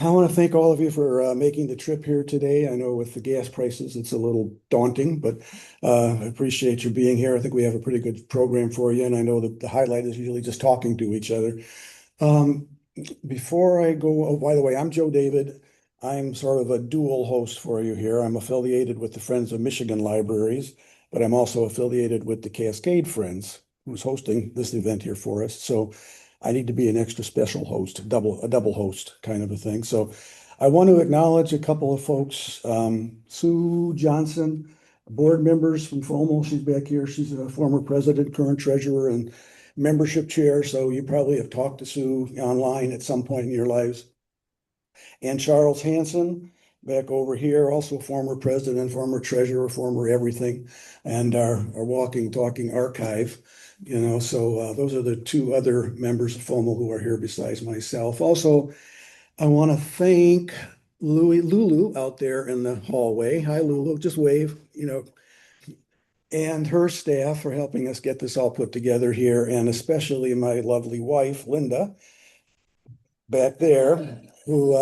I want to thank all of you for making the trip here today. I know with the gas prices, it's a little daunting, but I appreciate you being here. I think we have a pretty good program for you, and I know that the highlight is usually just talking to each other. Um, Before I go, oh, by the way, I'm Joe David. I'm sort of a dual host for you here. I'm affiliated with the Friends of Michigan Libraries, but I'm also affiliated with the Cascade Friends, who's hosting this event here for us. So I need to be an extra special host, a double host kind of a thing. So I want to acknowledge a couple of folks. Sue Johnson, board members from FOML. She's back here. She's a former president, current treasurer, and membership chair. So you probably have talked to Sue online at some point in your lives. And Charles Hanson, back over here, also former president, former treasurer, former everything, and our walking, talking archive. So those are the two other members of FOMO who are here besides myself. Also, I want to thank Lulu out there in the hallway. Hi, Lulu. Just wave. And her staff for helping us get this all put together here, and especially my lovely wife, Linda, back there, who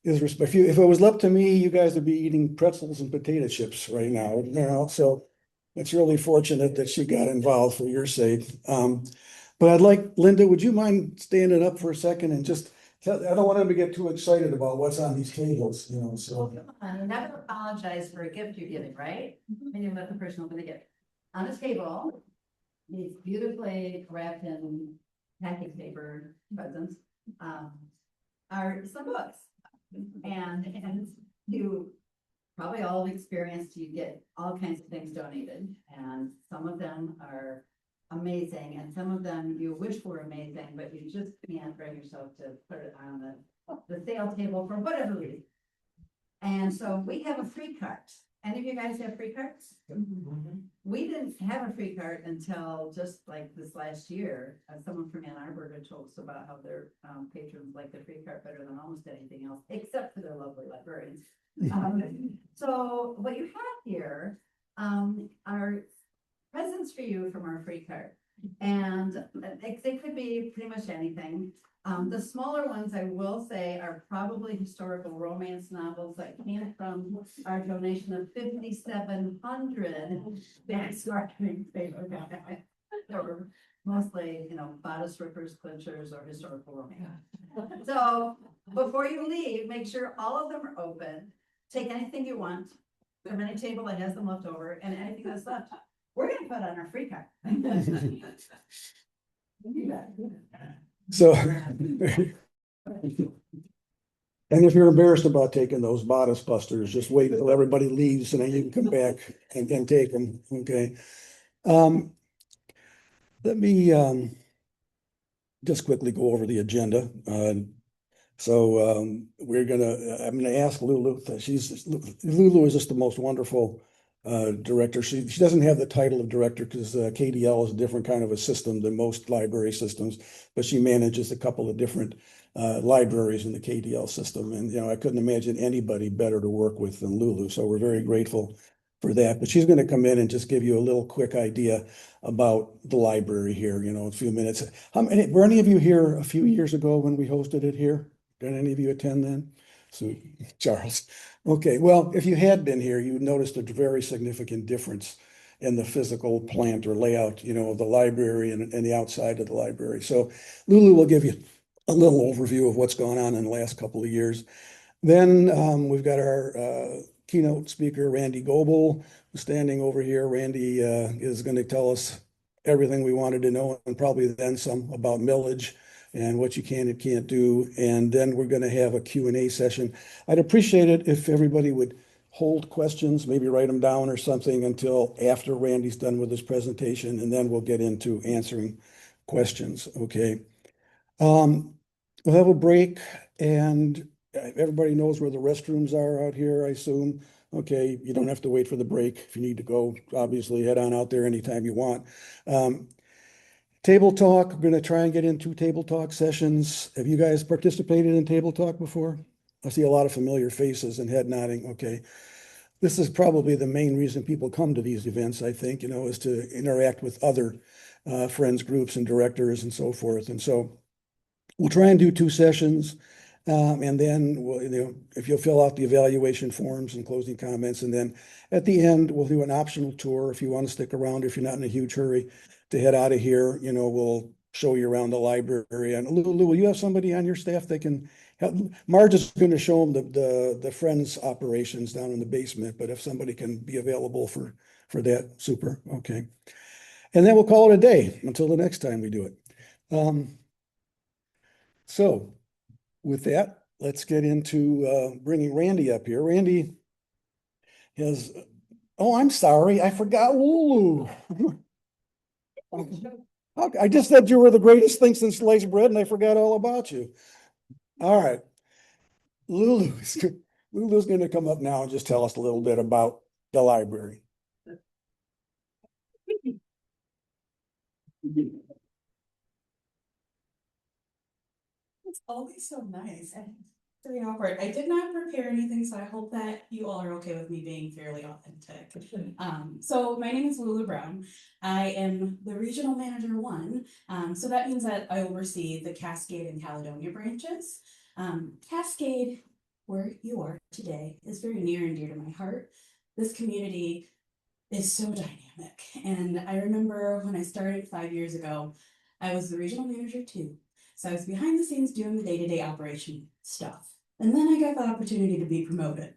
if it was up to me, you guys would be eating pretzels and potato chips right now. So it's really fortunate that she got involved for your sake. But I'd like, Linda, would you mind standing up for a second and just I don't want them to get too excited about what's on these tables. So. Come on, never apologize for a gift you're giving, right? I mean, let the person open the gift. On this table, these beautifully wrapped in packing paper presents, are some books. And you probably all have experienced, you get all kinds of things donated, and some of them are amazing, and some of them you wish were amazing, but you just can't bring yourself to put it on the sale table for whatever reason. And so we have a free cart. Any of you guys have free carts? We didn't have a free cart until just like this last year. Someone from Ann Arbor had told us about how their patrons like the free cart better than almost anything else, except for their lovely librarians. So what you have here are presents for you from our free cart. And they could be pretty much anything. The smaller ones, I will say, are probably historical romance novels that came from our donation of 5,700 backstory paper. They were mostly, bodice rippers, clinchers, or historical romance. So before you leave, make sure all of them are open. Take anything you want from any table that has them left over, and anything that's left, we're going to put on our free card. So, and if you're embarrassed about taking those bodice busters, just wait until everybody leaves and then you can come back and take them. Okay. Let me just quickly go over the agenda. I'm gonna ask Lulu. Lulu is just the most wonderful director. She doesn't have the title of director because KDL is a different kind of a system than most library systems, but she manages a couple of different libraries in the KDL system. And I couldn't imagine anybody better to work with than Lulu. So we're very grateful for that. But she's going to come in and just give you a little quick idea about the library here, in a few minutes. Were any of you here a few years ago when we hosted it here? Did any of you attend then? So, Charles. Okay, well, if you had been here, you would notice a very significant difference in the physical plant or layout, of the library and the outside of the library. So Lulu will give you a little overview of what's gone on in the last couple of years. Then we've got our keynote speaker, Randy Goble, standing over here. Randy is going to tell us everything we wanted to know and probably then some about Millage and what you can and can't do. And then we're going to have a Q&A session. I'd appreciate it if everybody would hold questions, maybe write them down or something until after Randy's done with his presentation, and then we'll get into answering questions, okay? We'll have a break, and everybody knows where the restrooms are out here, I assume. Okay, you don't have to wait for the break. If you need to go, obviously head on out there anytime you want. Table talk, we're going to try and get into table talk sessions. Have you guys participated in table talk before? I see a lot of familiar faces and head nodding. Okay. This is probably the main reason people come to these events, I think, is to interact with other friends, groups, and directors and so forth. And so we'll try and do 2 sessions. And then if you'll fill out the evaluation forms and closing comments, and then at the end, we'll do an optional tour if you want to stick around, if you're not in a huge hurry to head out of here, we'll show you around the library. And Lulu, will you have somebody on your staff that can help? Marge is going to show them the Friends operations down in the basement, but if somebody can be available for that, super. Okay. And then we'll call it a day until the next time we do it. So with that, let's get into bringing Randy up here. Randy has, oh, I'm sorry, I forgot Lulu. I just said you were the greatest thing since sliced bread, and I forgot all about you. All right, Lulu's Lulu's going to come up now and just tell us a little bit about the library. It's always so nice and very awkward. I did not prepare anything, so I hope that you all are okay with me being fairly authentic. So my name is Lulu Brown. I am the regional manager 1. So that means that I oversee the Cascade and Caledonia branches. Cascade, where you are today, is very near and dear to my heart. This community is so dynamic. And I remember when I started 5 years ago, I was the regional manager 2. So I was behind the scenes doing the day-to-day operation stuff. And then I got the opportunity to be promoted.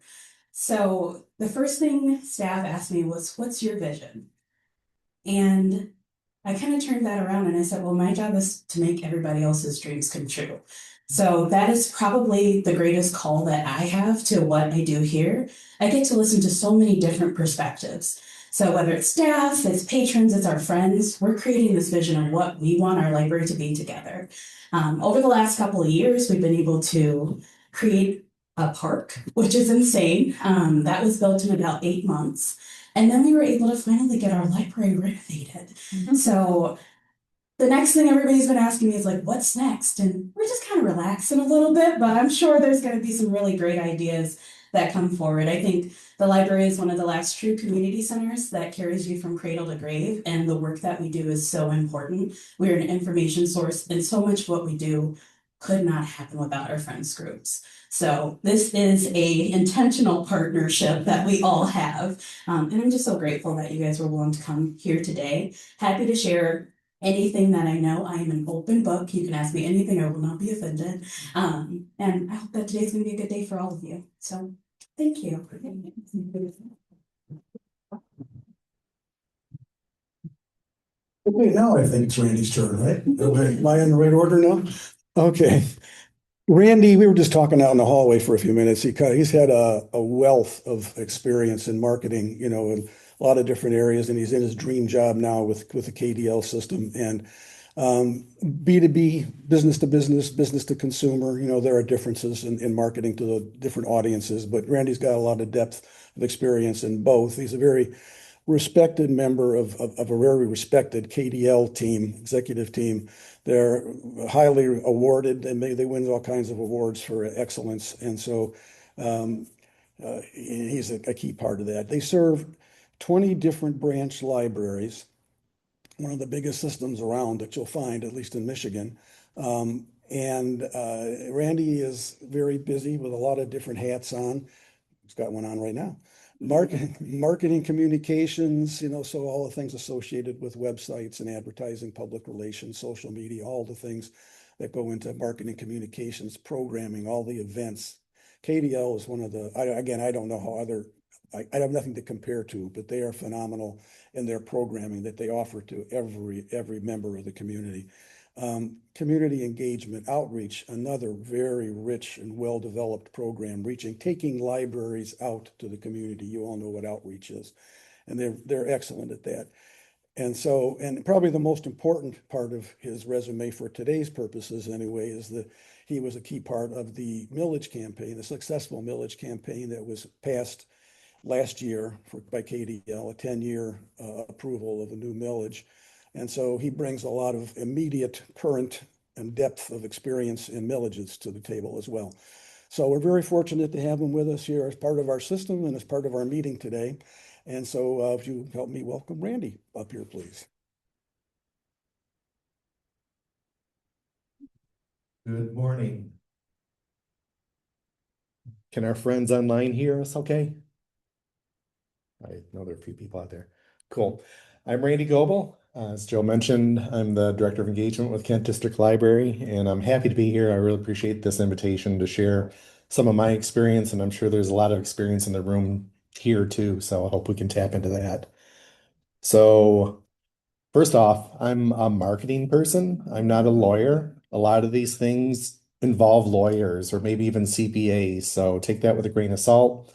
So the first thing staff asked me was, what's your vision? And I kind of turned that around and I said, well, my job is to make everybody else's dreams come true. So that is probably the greatest call that I have to what I do here. I get to listen to so many different perspectives. So whether it's staff, it's patrons, it's our friends, we're creating this vision of what we want our library to be together. Over the last couple of years, we've been able to create a park, which is insane. That was built in about 8 months. And then we were able to finally get our library renovated. So the next thing everybody's been asking me is like, what's next? And we're just kind of relaxing a little bit, but I'm sure there's going to be some really great ideas that come forward. I think the library is one of the last true community centers that carries you from cradle to grave, and the work that we do is so important. We're an information source, and so much of what we do could not happen without our friends groups. So this is a intentional partnership that we all have. And I'm just so grateful that you guys were willing to come here today. Happy to share anything that I know. I am an open book. You can ask me anything. I will not be offended. And I hope that today's going to be a good day for all of you. So thank you. Okay, now I think it's Randy's turn, right? Am I in the right order now? Okay. Randy, we were just talking out in the hallway for a few minutes. He's had a wealth of experience in marketing, in a lot of different areas, and he's in his dream job now with the KDL system. And B2B, business to business, business to consumer, there are differences in marketing to the different audiences, but Randy's got a lot of depth of experience in both. He's a very respected member of a very respected KDL team, executive team. They're highly awarded and they win all kinds of awards for excellence. And so he's a key part of that. They serve 20 different branch libraries, one of the biggest systems around that you'll find, at least in Michigan. And Randy is very busy with a lot of different hats on. He's got one on right now. Marketing communications, so all the things associated with websites and advertising, public relations, social media, all the things that go into marketing communications, programming, all the events. KDL is one of the, again, I don't know how I have nothing to compare to, but they are phenomenal in their programming that they offer to every member of the community. Community engagement, outreach, another very rich and well-developed program, taking libraries out to the community. You all know what outreach is, and they're excellent at that. And so, and probably the most important part of his resume for today's purposes anyway, is that he was a key part of the Millage campaign, the successful Millage campaign that was passed last year by KDL, a 10-year approval of a new millage. And so he brings a lot of immediate, current, and depth of experience in millages to the table as well. So we're very fortunate to have him with us here as part of our system and as part of our meeting today. And so if you help me welcome Randy up here, please. Good morning. Can our friends online hear us okay? I know there are a few people out there. Cool. I'm Randy Goble. As Joe mentioned, I'm the Director of Engagement with Kent District Library, and I'm happy to be here. I really appreciate this invitation to share some of my experience, and I'm sure there's a lot of experience in the room here too, so I hope we can tap into that. So, first off, I'm a marketing person. I'm not a lawyer. A lot of these things involve lawyers or maybe even CPAs, so take that with a grain of salt.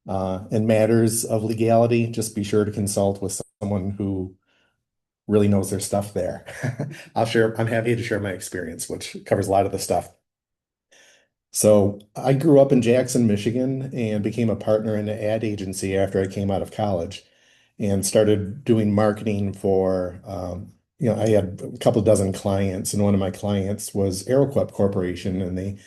In matters of legality, just be sure to consult with someone who really knows their stuff there. I'm happy to share my experience, which covers a lot of the stuff. So I grew up in Jackson, Michigan, and became a partner in an ad agency after I came out of college and started doing marketing for, I had a couple dozen clients, and one of my clients was Aeroquip Corporation, and they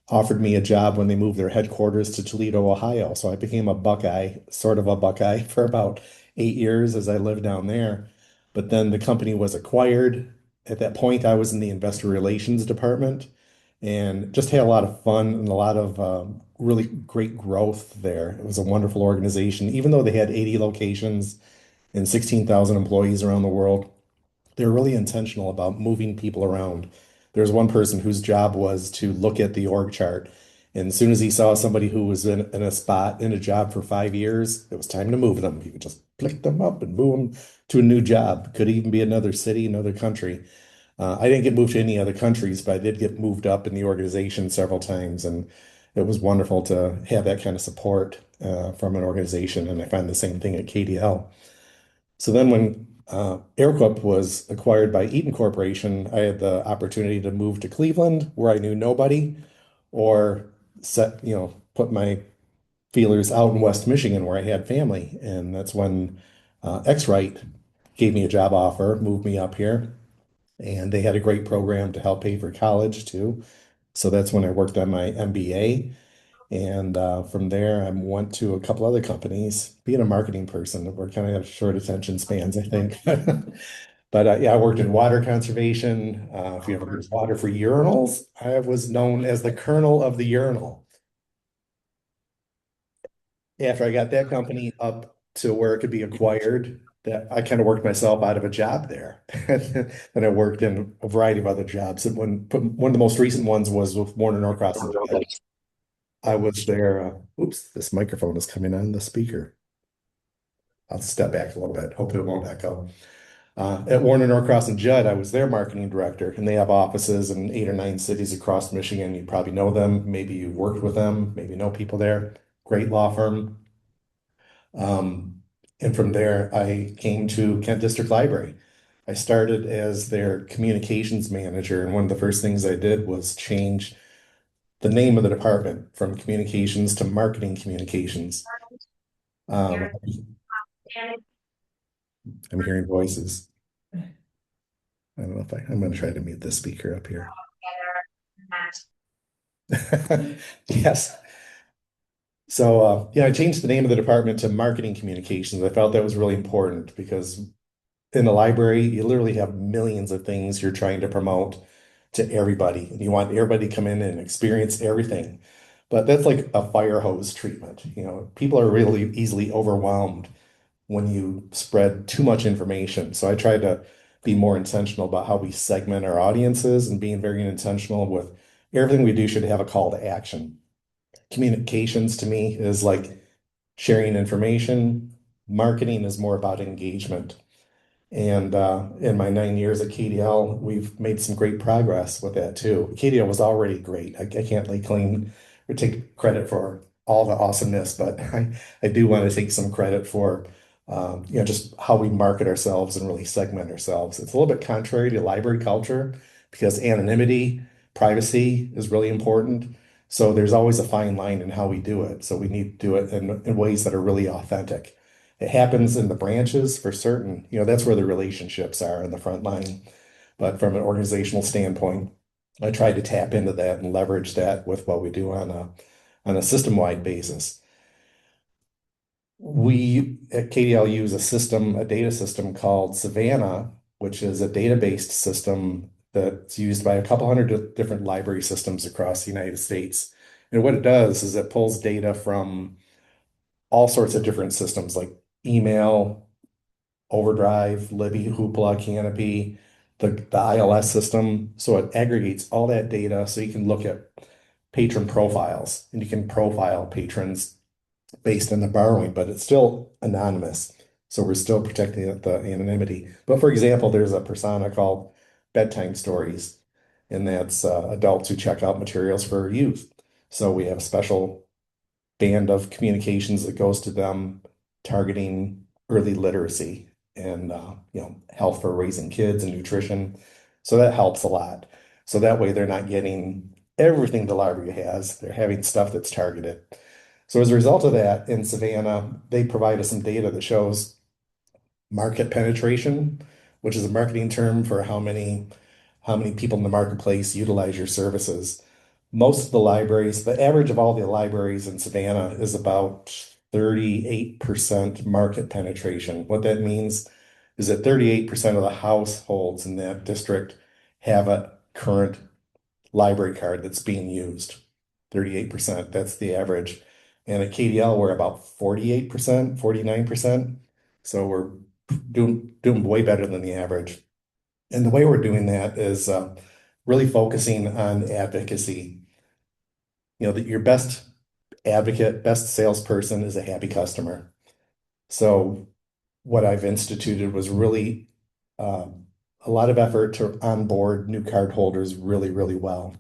offered me a job when they moved their headquarters to Toledo, Ohio. So I became a Buckeye, sort of a Buckeye, for about 8 years as I lived down there. But then the company was acquired. At that point, I was in the investor relations department and just had a lot of fun and a lot of really great growth there. It was a wonderful organization, even though they had 80 locations and 16,000 employees around the world. They're really intentional about moving people around. There's one person whose job was to look at the org chart. And as soon as he saw somebody who was in a spot in a job for 5 years, it was time to move them. He would just pick them up and move them to a new job. Could even be another city, another country. I didn't get moved to any other countries, but I did get moved up in the organization several times. And it was wonderful to have that kind of support from an organization. And I find the same thing at KDL. So then when Airquip was acquired by Eaton Corporation, I had the opportunity to move to Cleveland where I knew nobody or put my feelers out in West Michigan where I had family. And that's when X-Rite gave me a job offer, moved me up here. And they had a great program to help pay for college too. So that's when I worked on my MBA. And from there, I went to a couple other companies. Being a marketing person, we're kind of have short attention spans, I think. But yeah, I worked in water conservation. If you ever use water for urinals, I was known as the Colonel of the urinal. After I got that company up to where it could be acquired, that I kind of worked myself out of a job there. And I worked in a variety of other jobs. And one of the most recent ones was with Warner Norcross and I was there. Oops, this microphone is coming on the speaker. I'll step back a little bit. Hope it won't echo. At Warner Norcross and Judd, I was their marketing director, and they have offices in 8 or 9 cities across Michigan. You probably know them. Maybe you worked with them. Maybe know people there. Great law firm. And from there, I came to Kent District Library. I started as their communications manager, and one of the first things I did was change the name of the department from communications to marketing communications. Um, I'm hearing voices. I don't know if I'm going to try to mute this speaker up here. Yes. So, yeah, I changed the name of the department to marketing communications. I felt that was really important because in the library, you literally have millions of things you're trying to promote to everybody, and you want everybody to come in and experience everything. But that's like a fire hose treatment. People are really easily overwhelmed when you spread too much information. So I try to be more intentional about how we segment our audiences and being very intentional with everything we do should have a call to action. Communications to me is like sharing information. Marketing is more about engagement. And in my 9 years at KDL, we've made some great progress with that too. KDL was already great. I can't lay claim or take credit for all the awesomeness, but I do want to take some credit for just how we market ourselves and really segment ourselves. It's a little bit contrary to library culture because anonymity, privacy is really important. So there's always a fine line in how we do it. So we need to do it in ways that are really authentic. It happens in the branches for certain. That's where the relationships are in the front line. But from an organizational standpoint, I try to tap into that and leverage that with what we do on a system-wide basis. We at KDL use a data system called Savannah, which is a data-based system that's used by a couple hundred different library systems across the United States. And what it does is it pulls data from all sorts of different systems like email, Overdrive, Libby, Hoopla, Canopy, the ILS system. So it aggregates all that data so you can look at patron profiles and you can profile patrons based on the borrowing, but it's still anonymous. So we're still protecting the anonymity. But for example, there's a persona called Bedtime Stories, and that's adults who check out materials for youth. So we have a special band of communications that goes to them targeting early literacy and health for raising kids and nutrition. So that helps a lot. So that way they're not getting everything the library has. They're having stuff that's targeted. So as a result of that, in Savannah, they provide us some data that shows market penetration, which is a marketing term for how many people in the marketplace utilize your services. Most of the libraries, the average of all the libraries in Savannah is about 38% market penetration. What that means is that 38% of the households in that district have a current library card that's being used. 38%, that's the average. And at KDL, we're about 48%, 49%. So we're doing way better than the average. And the way we're doing that is really focusing on advocacy. That your best advocate, best salesperson is a happy customer. So what I've instituted was really a lot of effort to onboard new card holders really, really well.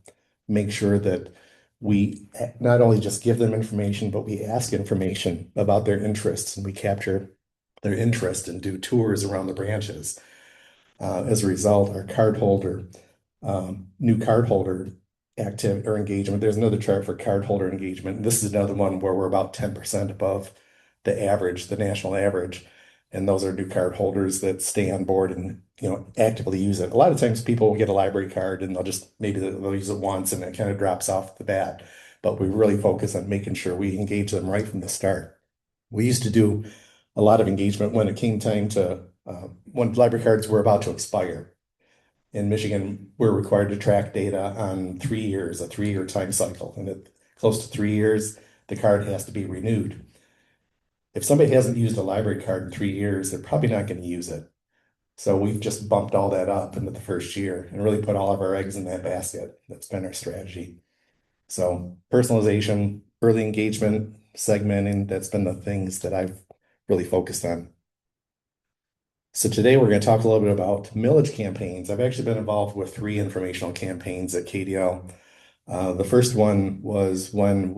Make sure that we not only just give them information, but we ask information about their interests and we capture their interest and do tours around the branches. As a result, our new cardholder activity or engagement, there's another chart for cardholder engagement. This is another one where we're about 10% above the average, the national average. And those are new card holders that stay on board and actively use it. A lot of times people will get a library card and they'll use it once and it kind of drops off the bat. But we really focus on making sure we engage them right from the start. We used to do a lot of engagement when it came time to when library cards were about to expire. In Michigan, we're required to track data on 3 years, a 3-year time cycle. And at close to 3 years, the card has to be renewed. If somebody hasn't used a library card in 3 years, they're probably not going to use it. So we've just bumped all that up into the first year and really put all of our eggs in that basket. That's been our strategy. So personalization, early engagement, segmenting, that's been the things that I've really focused on. So today we're going to talk a little bit about millage campaigns. I've actually been involved with 3 informational campaigns at KDL. The first one was when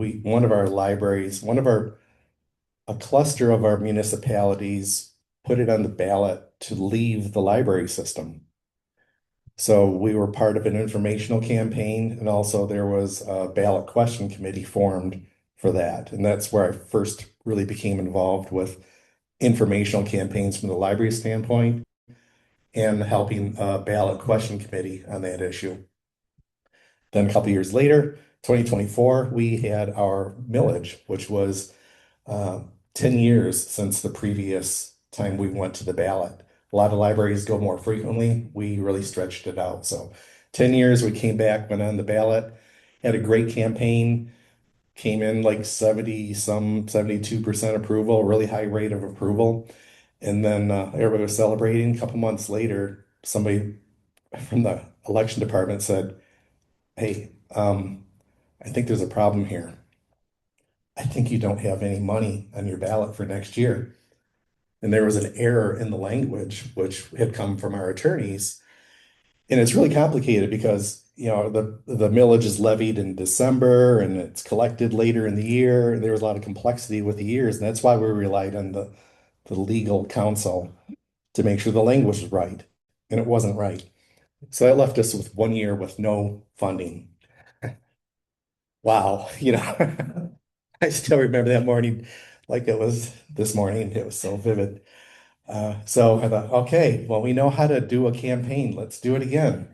a cluster of our municipalities put it on the ballot to leave the library system. So we were part of an informational campaign, and also there was a ballot question committee formed for that. And that's where I first really became involved with informational campaigns from the library standpoint and helping a ballot question committee on that issue. Then a couple years later, 2024, we had our millage, which was 10 years since the previous time we went to the ballot. A lot of libraries go more frequently. We really stretched it out. So 10 years, we came back, went on the ballot, had a great campaign, came in like 72% approval, really high rate of approval. And then everybody was celebrating. A couple months later, somebody from the election department said, "Hey, I think there's a problem here. I think you don't have any money on your ballot for next year." And there was an error in the language, which had come from our attorneys. And it's really complicated because, the millage is levied in December and it's collected later in the year. And there was a lot of complexity with the years. And that's why we relied on the legal counsel to make sure the language was right. And it wasn't right. So that left us with 1 year with no funding. Wow. I still remember that morning like it was this morning. It was so vivid. So I thought, okay, well, we know how to do a campaign. Let's do it again.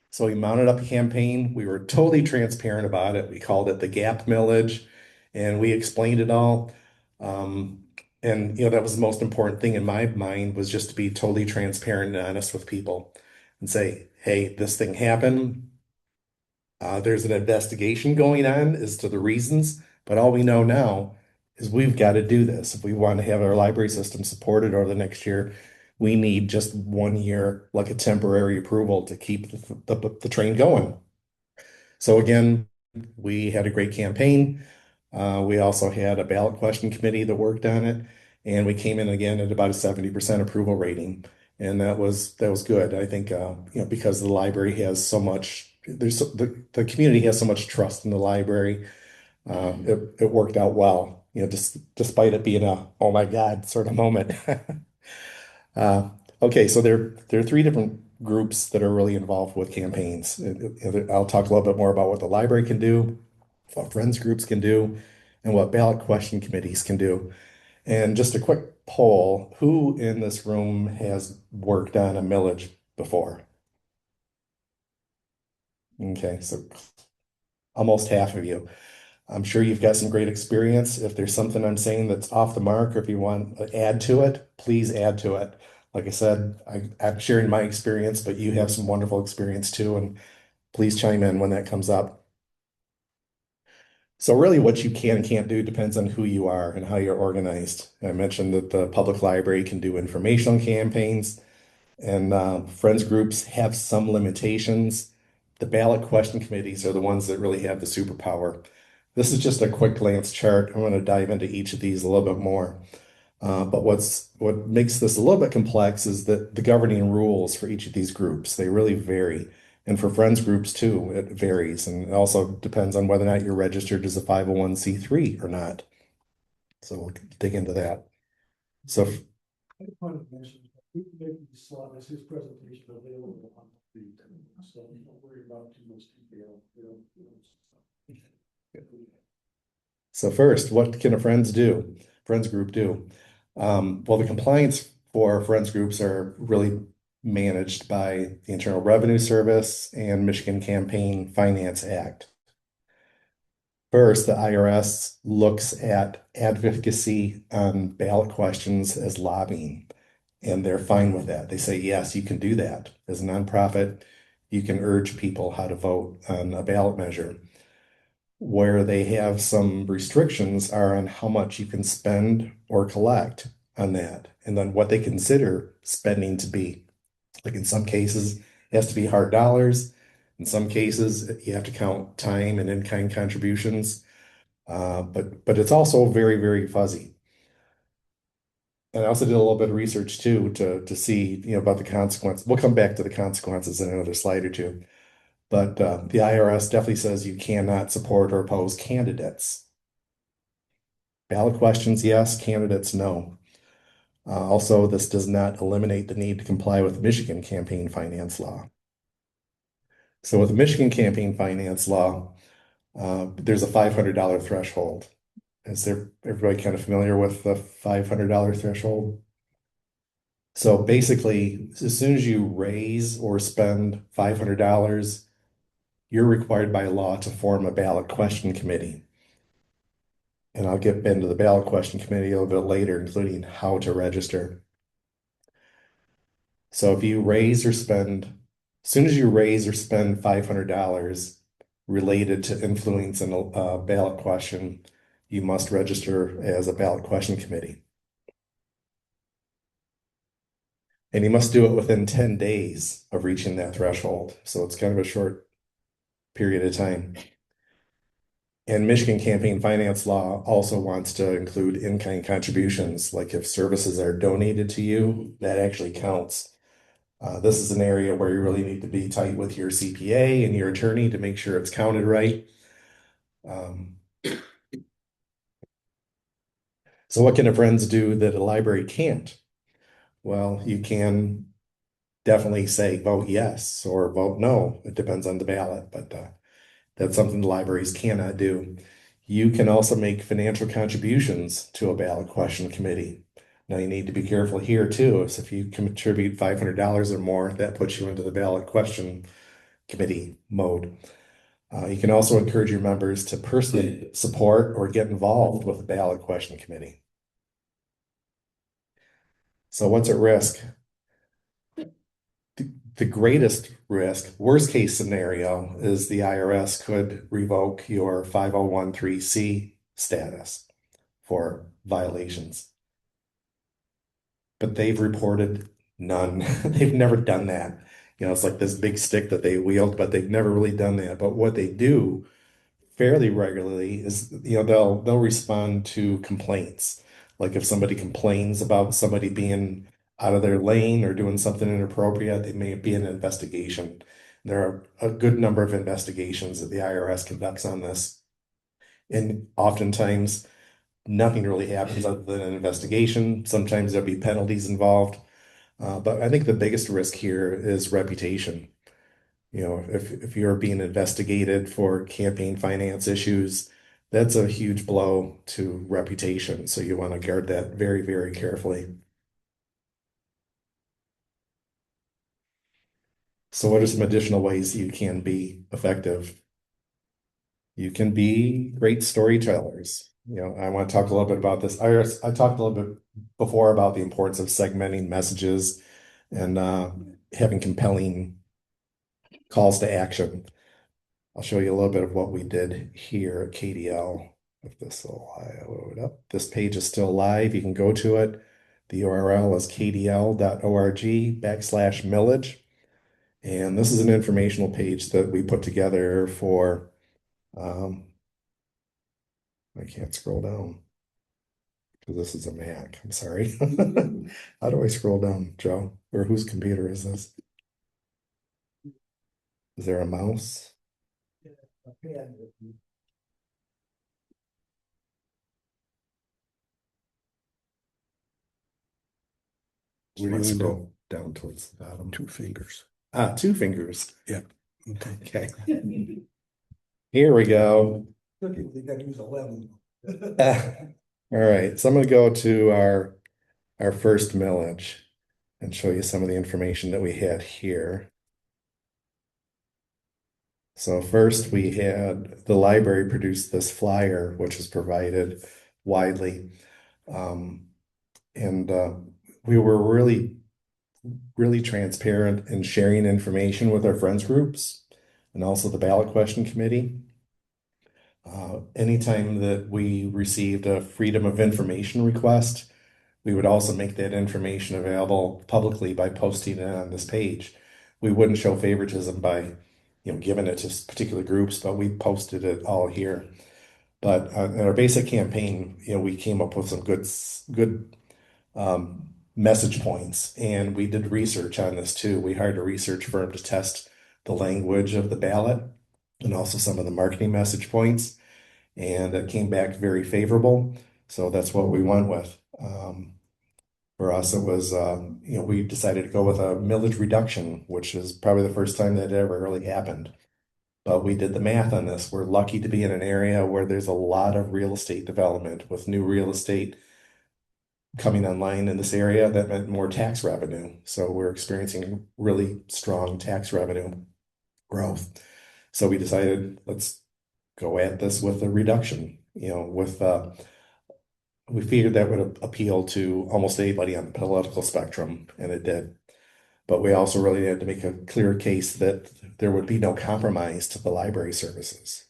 So we mounted up a campaign. We were totally transparent about it. We called it the Gap Millage, and we explained it all. And that was the most important thing in my mind, was just to be totally transparent and honest with people and say, hey, this thing happened. There's an investigation going on as to the reasons, but all we know now is we've got to do this. If we want to have our library system supported over the next year, we need just 1 year, like a temporary approval to keep the train going. So again, we had a great campaign. We also had a ballot question committee that worked on it, and we came in again at about a 70% approval rating. And that was good. I think because the library has so much, the community has so much trust in the library. It worked out well, despite it being a oh my God sort of moment. Okay, so there are three different groups that are really involved with campaigns. I'll talk a little bit more about what the library can do, what friends groups can do, and what ballot question committees can do. And just a quick poll, who in this room has worked on a millage before? Okay, so almost half of you. I'm sure you've got some great experience. If there's something I'm saying that's off the mark, or if you want to add to it, please add to it. Like I said, I'm sharing my experience, but you have some wonderful experience too, and please chime in when that comes up. So really what you can and can't do depends on who you are and how you're organized. I mentioned that the public library can do informational campaigns, and friends groups have some limitations. The ballot question committees are the ones that really have the superpower. This is just a quick glance chart. I'm going to dive into each of these a little bit more. But what makes this a little bit complex is that the governing rules for each of these groups, they really vary. And for friends groups too, it varies. And it also depends on whether or not you're registered as a 501(c)(3) or not. So we'll dig into that. So I wanted to mention, we can make these slides, his presentation available on the, so don't worry about too much detail. So first, what can a friends group do? Well, the compliance for friends groups are really managed by the Internal Revenue Service and Michigan Campaign Finance Act. First, the IRS looks at advocacy on ballot questions as lobbying, and they're fine with that. They say, yes, you can do that. As a nonprofit, you can urge people how to vote on a ballot measure. Where they have some restrictions are on how much you can spend or collect on that, and then what they consider spending to be. Like in some cases, it has to be hard dollars. In some cases, you have to count time and in-kind contributions. But it's also very, very fuzzy. And I also did a little bit of research too to see, about the consequences. We'll come back to the consequences in another slide or two. But the IRS definitely says you cannot support or oppose candidates. Ballot questions, yes. Candidates, no. Also, this does not eliminate the need to comply with Michigan campaign finance law. So with the Michigan campaign finance law, there's a $500 threshold. Is everybody kind of familiar with the $500 threshold? So basically, as soon as you raise or spend $500, you're required by law to form a ballot question committee. And I'll get into the ballot question committee a little bit later, including how to register. So if you as soon as you raise or spend $500 related to influencing a ballot question, you must register as a ballot question committee. And you must do it within 10 days of reaching that threshold. So it's kind of a short period of time. And Michigan campaign finance law also wants to include in-kind contributions, like if services are donated to you, that actually counts. This is an area where you really need to be tight with your CPA and your attorney to make sure it's counted right. So what can a friends do that a library can't? Well, you can definitely say vote yes or vote no. It depends on the ballot, but that's something the libraries cannot do. You can also make financial contributions to a ballot question committee. Now you need to be careful here too. Is if you contribute $500 or more, that puts you into the ballot question committee mode. You can also encourage your members to personally support or get involved with the ballot question committee. So what's at risk? the greatest risk, worst case scenario, is the IRS could revoke your 5013C status for violations. But they've reported none. They've never done that. It's like this big stick that they wield, but they've never really done that. But what they do fairly regularly is, they'll respond to complaints. Like if somebody complains about somebody being out of their lane or doing something inappropriate, they may be an investigation. There are a good number of investigations that the IRS conducts on this. And oftentimes nothing really happens other than an investigation. Sometimes there'll be penalties involved. But I think the biggest risk here is reputation. If you're being investigated for campaign finance issues, that's a huge blow to reputation. So you want to guard that very, very carefully. So what are some additional ways you can be effective? You can be great storytellers. I want to talk a little bit about this. I talked a little bit before about the importance of segmenting messages and having compelling calls to action. I'll show you a little bit of what we did here at KDL. If this will load up, this page is still live. You can go to it. The URL is kdl.org/millage. And this is an informational page that we put together for, I can't scroll down because this is a Mac. I'm sorry. How do I scroll down, Joe? Or whose computer is this? Is there a mouse? Where do you Scroll down towards the bottom. 2 fingers. 2 fingers. Yeah. Okay. Okay. Here we go. You gotta use 11. All right. So I'm going to go to our first millage and show you some of the information that we had here. So first we had the library produce this flyer, which is provided widely. And we were really, really transparent in sharing information with our friends groups and also the ballot question committee. Anytime that we received a Freedom of Information request, we would also make that information available publicly by posting it on this page. We wouldn't show favoritism by, giving it to particular groups, but we posted it all here. But in our basic campaign, we came up with some good message points, and we did research on this too. We hired a research firm to test the language of the ballot and also some of the marketing message points, and it came back very favorable. So that's what we went with. For us, it was, we decided to go with a millage reduction, which is probably the first time that ever really happened. But we did the math on this. We're lucky to be in an area where there's a lot of real estate development with new real estate coming online in this area. That meant more tax revenue. So we're experiencing really strong tax revenue growth. So we decided, let's go at this with a reduction, we figured that would appeal to almost anybody on the political spectrum, and it did. But we also really had to make a clear case that there would be no compromise to the library services.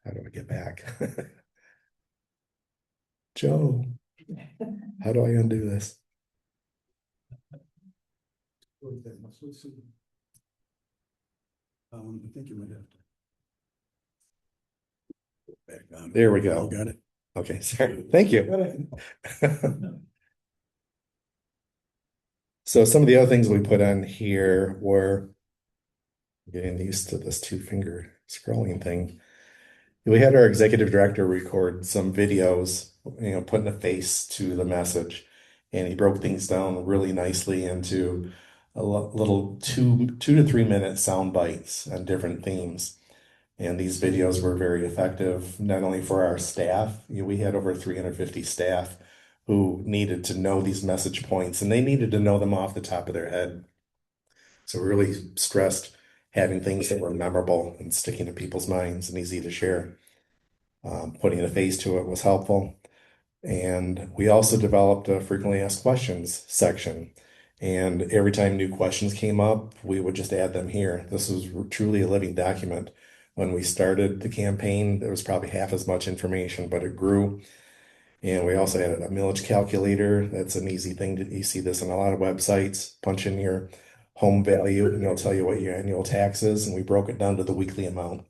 How do I get back? Joe, how do I undo this? I think you might have to. Back on. There we go. Got it. Okay, sorry. Thank you. So some of the other things we put on here were getting used to this 2-finger scrolling thing. We had our executive director record some videos, putting a face to the message, and he broke things down really nicely into a little 2 to 3 minute sound bites on different themes. And these videos were very effective, not only for our staff. We had over 350 staff who needed to know these message points, and they needed to know them off the top of their head. So we really stressed having things that were memorable and sticking to people's minds and easy to share. Putting a face to it was helpful. And we also developed a frequently asked questions section. And every time new questions came up, we would just add them here. This was truly a living document. When we started the campaign, there was probably half as much information, but it grew. And we also added a millage calculator. That's an easy thing you see this on a lot of websites. Punch in your home value and it'll tell you what your annual tax is. And we broke it down to the weekly amount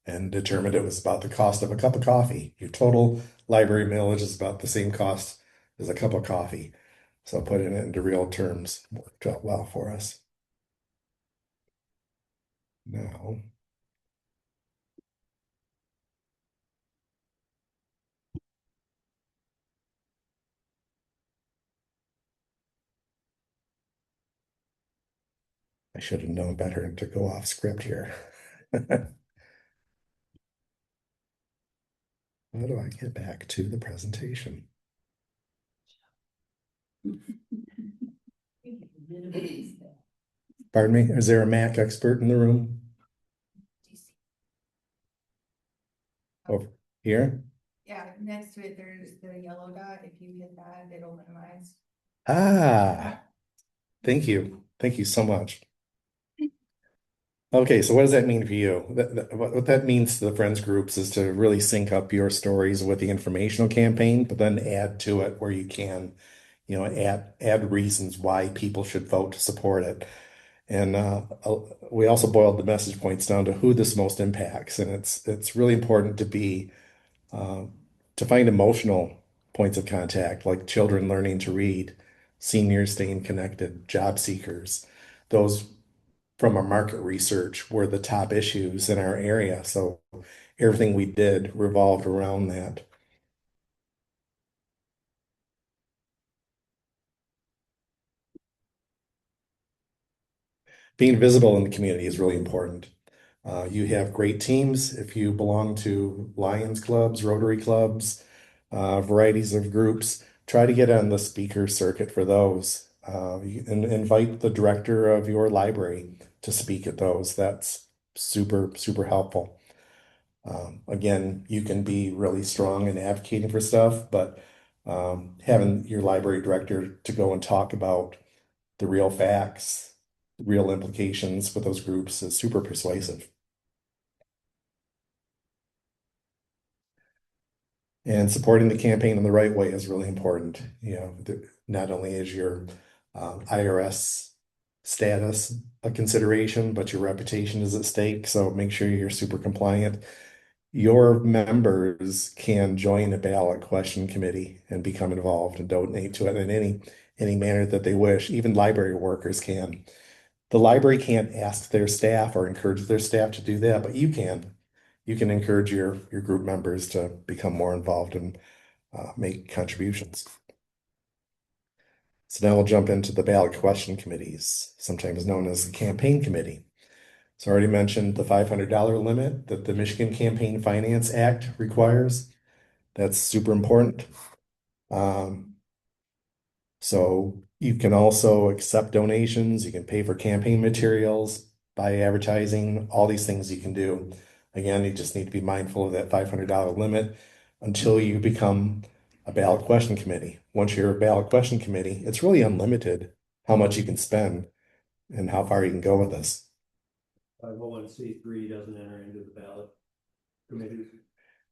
and determined it was about the cost of a cup of coffee. Your total library millage is about the same cost as a cup of coffee. So putting it into real terms worked out well for us. Now, I should have known better to go off script here. How do I get back to the presentation? Pardon me, is there a Mac expert in the room? Over here? Yeah, next to it, there's the yellow dot. If you hit that, it'll minimize. Ah, thank you. Thank you so much. Okay, so what does that mean for you? What that means to the friends groups is to really sync up your stories with the informational campaign, but then add to it where you can, add reasons why people should vote to support it. And we also boiled the message points down to who this most impacts, and it's really important uh, to find emotional points of contact, like children learning to read, seniors staying connected, job seekers. Those from our market research were the top issues in our area. So everything we did revolved around that. Being visible in the community is really important. You have great teams if you belong to Lions clubs, Rotary clubs, varieties of groups. Try to get on the speaker circuit for those. And invite the director of your library to speak at those. That's super, super helpful. Again, you can be really strong in advocating for stuff, but having your library director to go and talk about the real facts, real implications with those groups is super persuasive. And supporting the campaign in the right way is really important. Not only is your IRS status a consideration, but your reputation is at stake. So make sure you're super compliant. Your members can join a ballot question committee and become involved and donate to it in any manner that they wish. Even library workers can. The library can't ask their staff or encourage their staff to do that, but you can. You can encourage your group members to become more involved and make contributions. So now we'll jump into the ballot question committees, sometimes known as the campaign committee. So I already mentioned the $500 limit that the Michigan Campaign Finance Act requires. That's super important. So you can also accept donations, you can pay for campaign materials, buy advertising, all these things you can do. Again, you just need to be mindful of that $500 limit until you become a ballot question committee. Once you're a ballot question committee, it's really unlimited how much you can spend and how far you can go with this. 501(c)(3) doesn't enter into the ballot committee.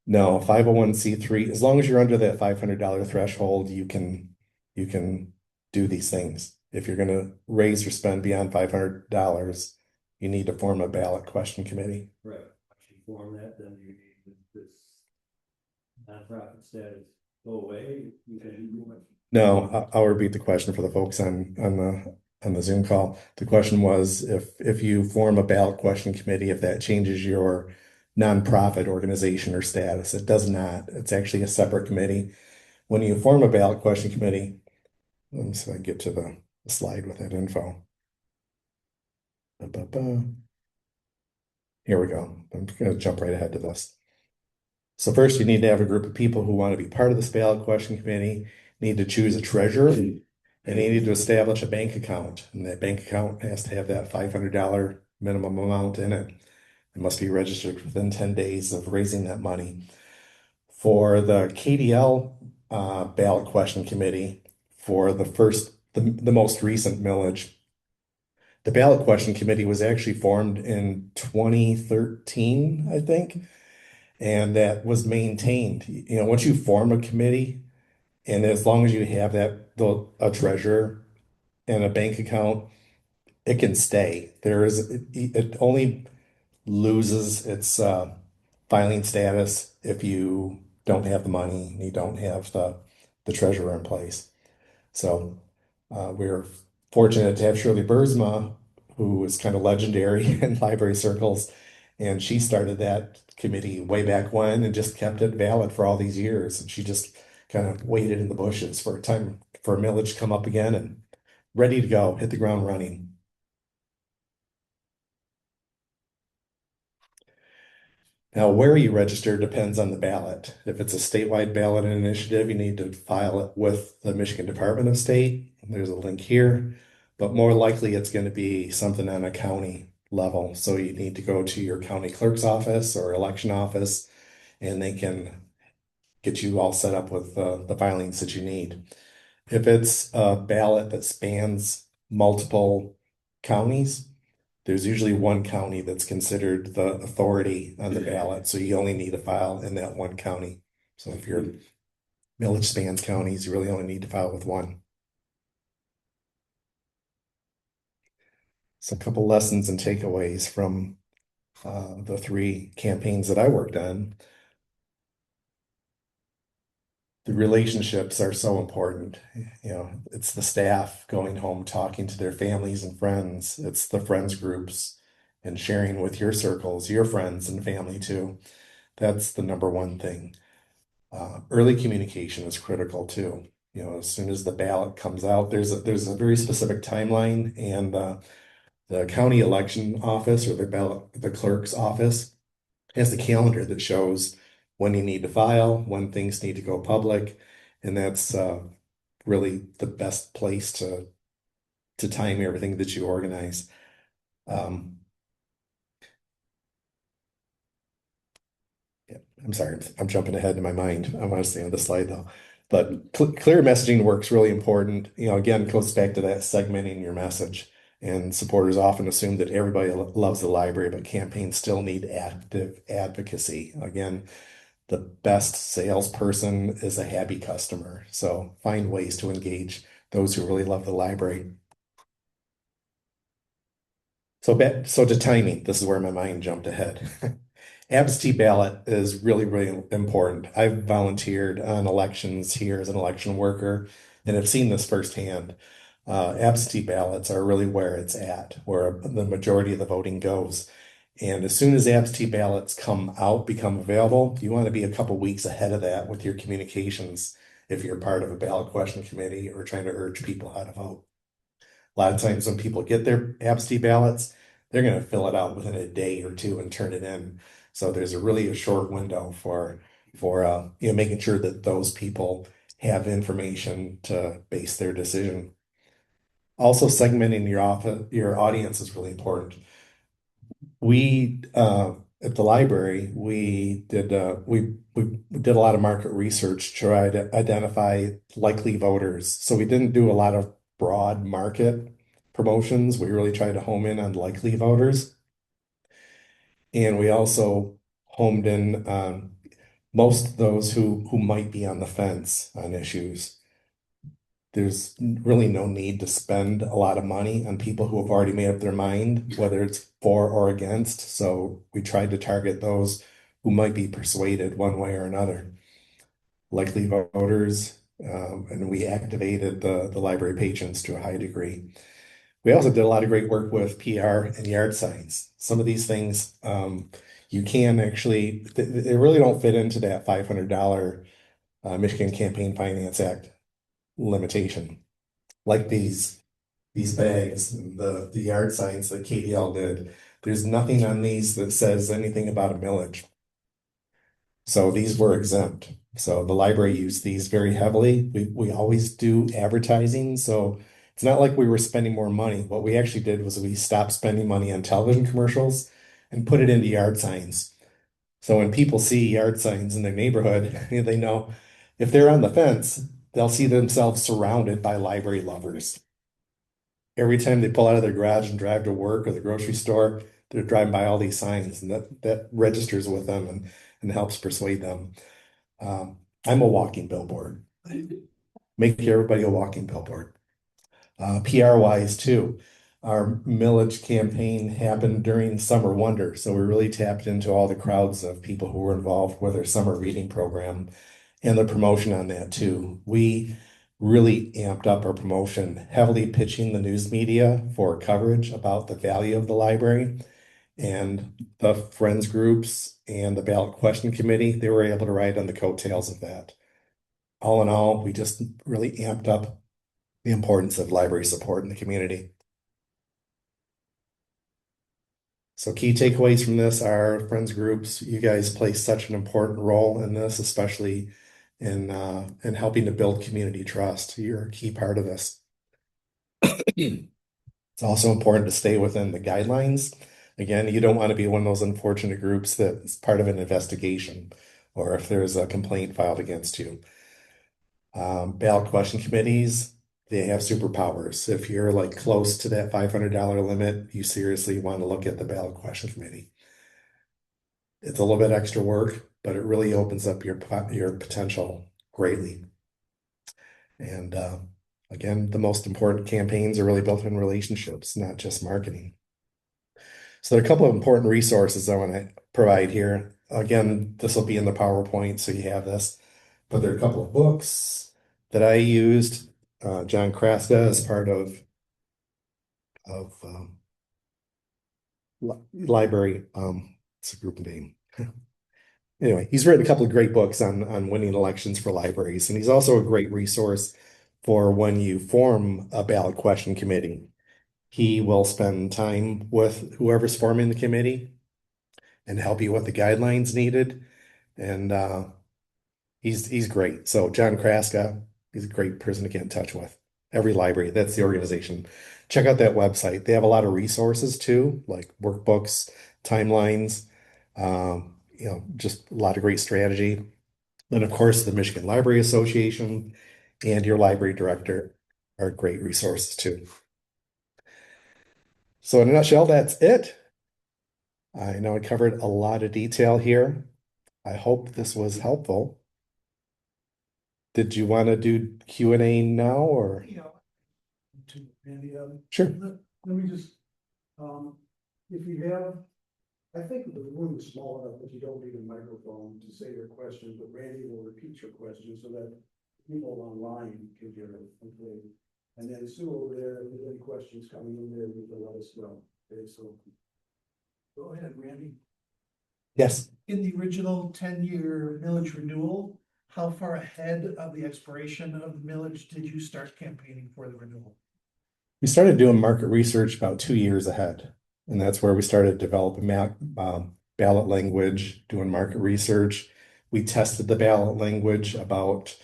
No, 501(c)(3), as long as you're under that $500 threshold, you can do these things. If you're gonna raise or spend beyond $500, you need to form a ballot question committee. Right. If you form that, then you need this nonprofit status go away. You can do much. No, I'll repeat the question for the folks on the Zoom call. The question was if you form a ballot question committee, if that changes your nonprofit organization or status. It does not. It's actually a separate committee. When you form a ballot question committee, so I get to the slide with that info. Here we go. I'm going to jump right ahead to this. So first, you need to have a group of people who want to be part of this ballot question committee, need to choose a treasurer, and they need to establish a bank account. And that bank account has to have that $500 minimum amount in it. It must be registered within 10 days of raising that money. For the KDL ballot question committee for the most recent millage. The ballot question committee was actually formed in 2013, I think, and that was maintained. You know, once you form a committee, and as long as you have a treasurer and a bank account, it can stay. It only loses its filing status if you don't have the money and you don't have the treasurer in place. So we're fortunate to have Shirley Bursma, who is kind of legendary in library circles, and she started that committee way back when and just kept it valid for all these years. And she just kind of waited in the bushes for a time for a millage to come up again and ready to go, hit the ground running. Now, where you register depends on the ballot. If it's a statewide ballot initiative, you need to file it with the Michigan Department of State. There's a link here, but more likely it's going to be something on a county level. So you need to go to your county clerk's office or election office, and they can get you all set up with the filings that you need. If it's a ballot that spans multiple counties, there's usually one county that's considered the authority on the ballot, so you only need to file in that one county. So if your millage spans counties, you really only need to file with one. So a couple lessons and takeaways from the 3 campaigns that I worked on. The relationships are so important. You know, it's the staff going home, talking to their families and friends. It's the friends groups and sharing with your circles, your friends and family too. That's the number one thing. Early communication is critical too. You know, as soon as the ballot comes out, there's a very specific timeline, and the county election office or the clerk's office has the calendar that shows when you need to file, when things need to go public, and that's really the best place to time everything that you organize. Yeah, I'm sorry, I'm jumping ahead in my mind. I want to stay on the slide though. But clear messaging works really important. You know, again, it goes back to that segmenting your message. And supporters often assume that everybody loves the library, but campaigns still need active advocacy. Again, the best salesperson is a happy customer. So find ways to engage those who really love the library. So to timing, this is where my mind jumped ahead. Absentee ballot is really, really important. I've volunteered on elections here as an election worker and have seen this firsthand. Absentee ballots are really where it's at, where the majority of the voting goes. And as soon as absentee ballots become available, you want to be a couple weeks ahead of that with your communications if you're part of a ballot question committee or trying to urge people how to vote. A lot of times when people get their absentee ballots, they're going to fill it out within a day or two and turn it in. So there's a short window for making sure that those people have information to base their decision. Also, segmenting your audience is really important. We at the library we did a lot of market research to try to identify likely voters. So we didn't do a lot of broad market promotions. We really tried to home in on likely voters. And we also homed in on most of those who might be on the fence on issues. There's really no need to spend a lot of money on people who have already made up their mind, whether it's for or against. So we tried to target those who might be persuaded one way or another, likely voters, and we activated the library patrons to a high degree. We also did a lot of great work with PR and yard signs. Some of these things you can actually, they really don't fit into that $500 Michigan Campaign Finance Act limitation. Like these bags, the yard signs that KDL did, there's nothing on these that says anything about a millage. So these were exempt. So the library used these very heavily. We always do advertising, so it's not like we were spending more money. What we actually did was we stopped spending money on television commercials and put it into yard signs. So when people see yard signs in their neighborhood, they know If they're on the fence, they'll see themselves surrounded by library lovers. Every time they pull out of their garage and drive to work or the grocery store, they're driving by all these signs, and that registers with them and helps persuade them. I'm a walking billboard. Make everybody a walking billboard. PR wise too, our Millage campaign happened during Summer Wonder, so we really tapped into all the crowds of people who were involved with our summer reading program and the promotion on that too. We really amped up our promotion, heavily pitching the news media for coverage about the value of the library. And the friends groups and the ballot question committee, they were able to ride on the coattails of that. All in all, we just really amped up the importance of library support in the community. So key takeaways from this are friends groups. You guys play such an important role in this, especially in helping to build community trust. You're a key part of this. It's also important to stay within the guidelines. Again, you don't want to be one of those unfortunate groups that's part of an investigation or if there's a complaint filed against you. Ballot question committees, they have superpowers. If you're like close to that $500 limit, you seriously want to look at the ballot question committee. It's a little bit extra work, but it really opens up your potential greatly. And again, the most important campaigns are really built in relationships, not just marketing. So there are a couple of important resources I want to provide here. Again, this will be in the PowerPoint, so you have this. But there are a couple of books that I used. John Kraska is part of library. It's a group name. Anyway, he's written a couple of great books on winning elections for libraries, and he's also a great resource for when you form a ballot question committee. He will spend time with whoever's forming the committee and help you with the guidelines needed. And he's great. So John Kraska, he's a great person to get in touch with. Every library, that's the organization. Check out that website. They have a lot of resources too, like workbooks, timelines, just a lot of great strategy. Then, of course, the Michigan Library Association and your library director are great resources too. So in a nutshell, that's it. I know I covered a lot of detail here. I hope this was helpful. Did you want to do Q&A now or? Yeah. To Randy, Sure. let me just, if you have, I think the room is small enough that you don't need a microphone to say your question, but Randy will repeat your question so that people online can hear it. Okay. And then Sue over there, if there's any questions coming in there, you can let us know. Okay, so go ahead, Randy. Yes. In the original 10-year millage renewal, how far ahead of the expiration of the millage did you start campaigning for the renewal? We started doing market research about 2 years ahead. And that's where we started developing ballot language, doing market research. We tested the ballot language about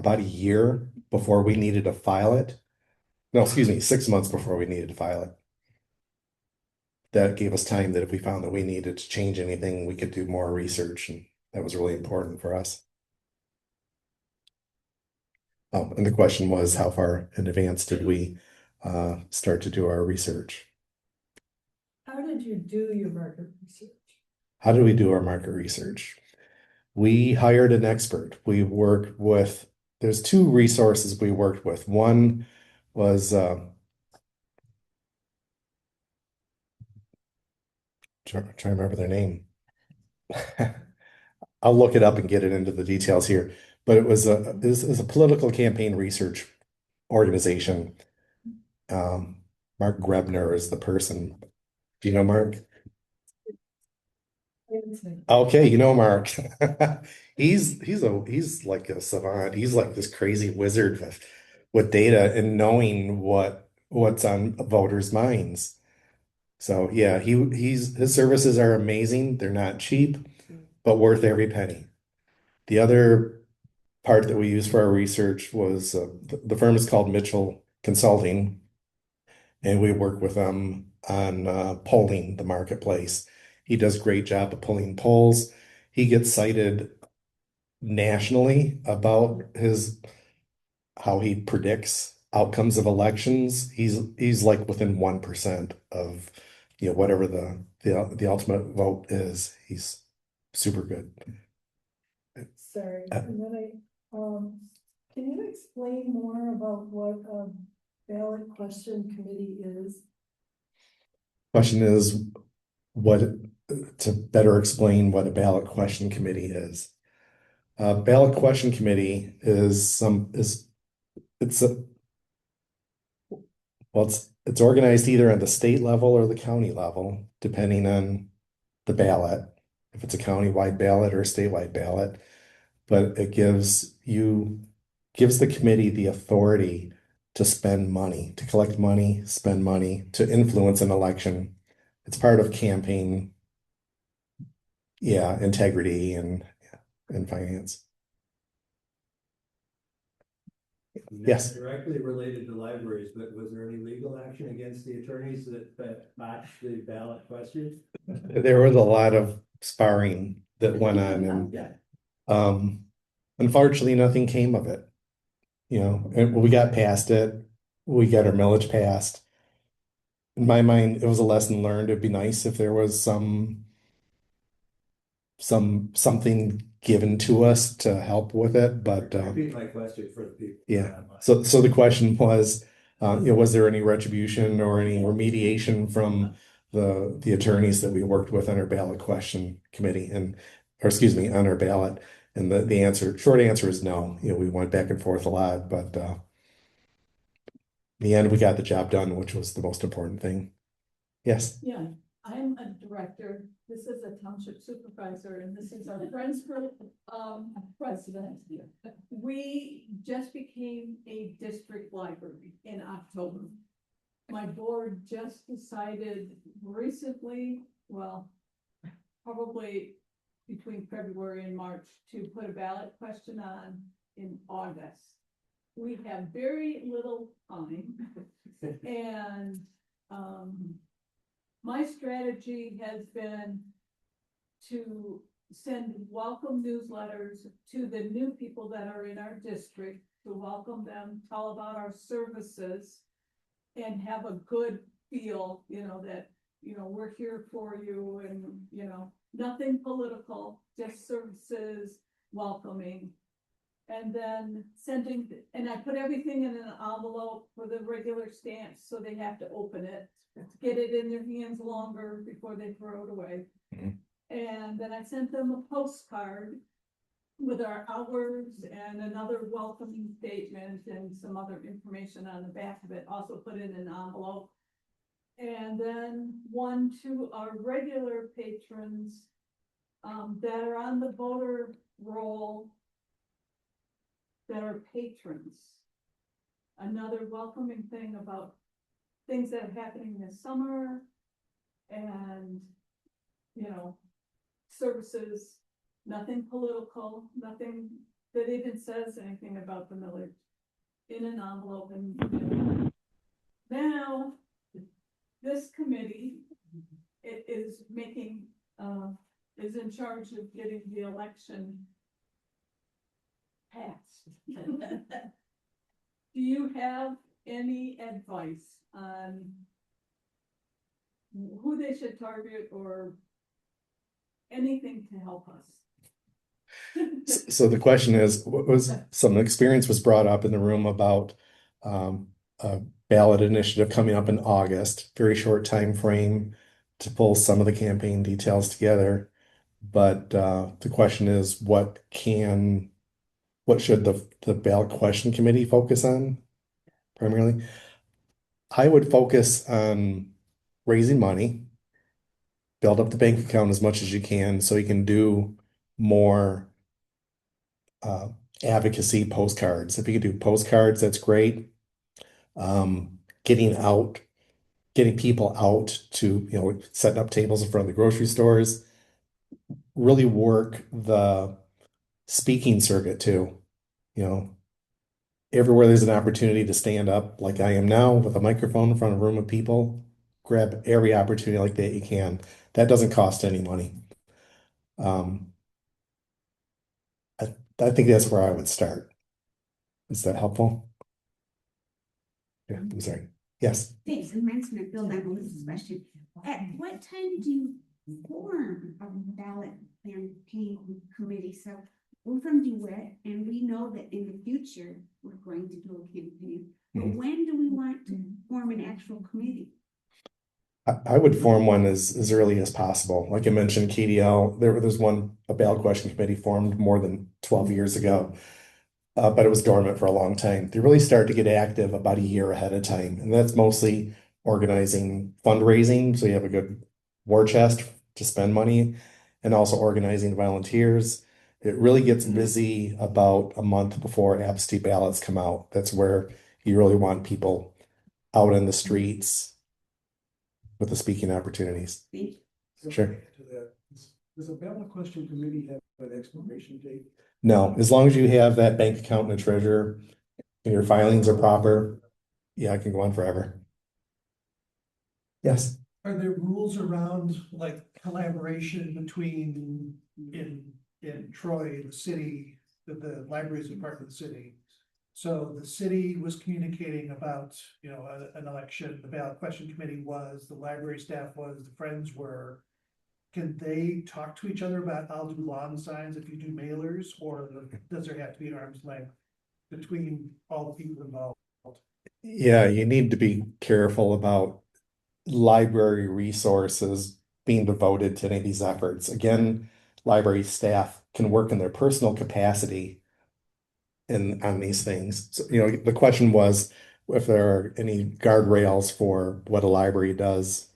a year before we needed to file it. No, excuse me, 6 months before we needed to file it. That gave us time that if we found that we needed to change anything, we could do more research, and that was really important for us. Oh, and the question was, how far in advance did we start to do our research? How did you do your market research? How did we do our market research? We hired an expert. We worked with, there's two resources we worked with. One was trying to remember their name. I'll look it up and get it into the details here. But it was a political campaign research organization. Mark Grebner is the person. Do you know Mark? Okay, you know Mark. He's like a savant. He's like this crazy wizard with data and knowing what's on voters' minds. So yeah, his services are amazing. They're not cheap, but worth every penny. The other part that we use for our research was the firm is called Mitchell Consulting, and we work with them on polling the marketplace. He does a great job of pulling polls. He gets cited nationally about how he predicts outcomes of elections. He's like within 1% of whatever the ultimate vote is. He's super good. Sorry, and then can you explain more about what a ballot question committee is? Question is to better explain what a ballot question committee is. A ballot question committee it's a well, it's organized either at the state level or the county level, depending on the ballot, if it's a county-wide ballot or a statewide ballot. But it gives the committee the authority to spend money, to collect money, spend money, to influence an election. It's part of campaign, integrity and finance. Yes. Not directly related to libraries, but was there any legal action against the attorneys that botched the ballot question? There was a lot of sparring that went on, and unfortunately nothing came of it. And we got past it. We got our millage passed. In my mind, it was a lesson learned. It'd be nice if there was something given to us to help with it, but Repeat my question for the people. yeah. So the question was, was there any retribution or any remediation from the attorneys that we worked with on our ballot question committee or excuse me, on our ballot? And the short answer is no. We went back and forth a lot, but in the end, we got the job done, which was the most important thing. Yes. Yeah, I'm a director. This is a township supervisor, and this is our Friends Group president. We just became a district library in October. My board just decided recently, well, probably between February and March, to put a ballot question on in August. We have very little time, and my strategy has been to send welcome newsletters to the new people that are in our district, to welcome them, tell about our services, and have a good feel, that, we're here for you, and, nothing political, just services, welcoming. And then and I put everything in an envelope with a regular stamp, so they have to open it, get it in their hands longer before they throw it away. Mhm. And then I sent them a postcard with our hours and another welcoming statement and some other information on the back of it, also put in an envelope. And then one to our regular patrons that are on the voter roll, that are patrons. Another welcoming thing about things that are happening this summer and, services, nothing political, nothing that even says anything about the millage, in an envelope. And now this committee is is in charge of getting the election passed. Do you have any advice on who they should target or anything to help us? So the question is, some experience was brought up in the room about a ballot initiative coming up in August, very short time frame to pull some of the campaign details together. But the question is, what should the ballot question committee focus on primarily? I would focus on raising money, build up the bank account as much as you can so you can do more advocacy postcards. If you can do postcards, that's great. Getting people out to, setting up tables in front of the grocery stores, really work the speaking circuit too. Everywhere there's an opportunity to stand up like I am now with a microphone in front of a room of people, grab every opportunity like that you can. That doesn't cost any money. I think that's where I would start. Is that helpful? Yeah, I'm sorry. Yes. Thanks, and mine's gonna build on Melissa's question. At what time do you form a ballot campaign committee? So we're from DeWitt, and we know that in the future, we're going to do a campaign. But when do we want to form an actual committee? I would form one as early as possible. Like I mentioned, KDL, there's a ballot question committee formed more than 12 years ago. But it was dormant for a long time. They really start to get active about a year ahead of time. And that's mostly organizing fundraising. So you have a good war chest to spend money and also organizing volunteers. It really gets busy about a month before absentee ballots come out. That's where you really want people out in the streets with the speaking opportunities. Sure. To that, does a ballot question committee have an expiration date? No, as long as you have that bank account and a treasurer and your filings are proper, yeah, it can go on forever. Yes. Are there rules around like collaboration between in Troy, the city, the library is a part of the city? So the city was communicating about, an election, the ballot question committee was, the library staff was, the Friends were. Can they talk to each other about I'll do lawn signs if you do mailers, or does there have to be an arm's length between all the people involved? Yeah, you need to be careful about library resources being devoted to any of these efforts. Again, library staff can work in their personal capacity on these things. So, the question was if there are any guardrails for what a library does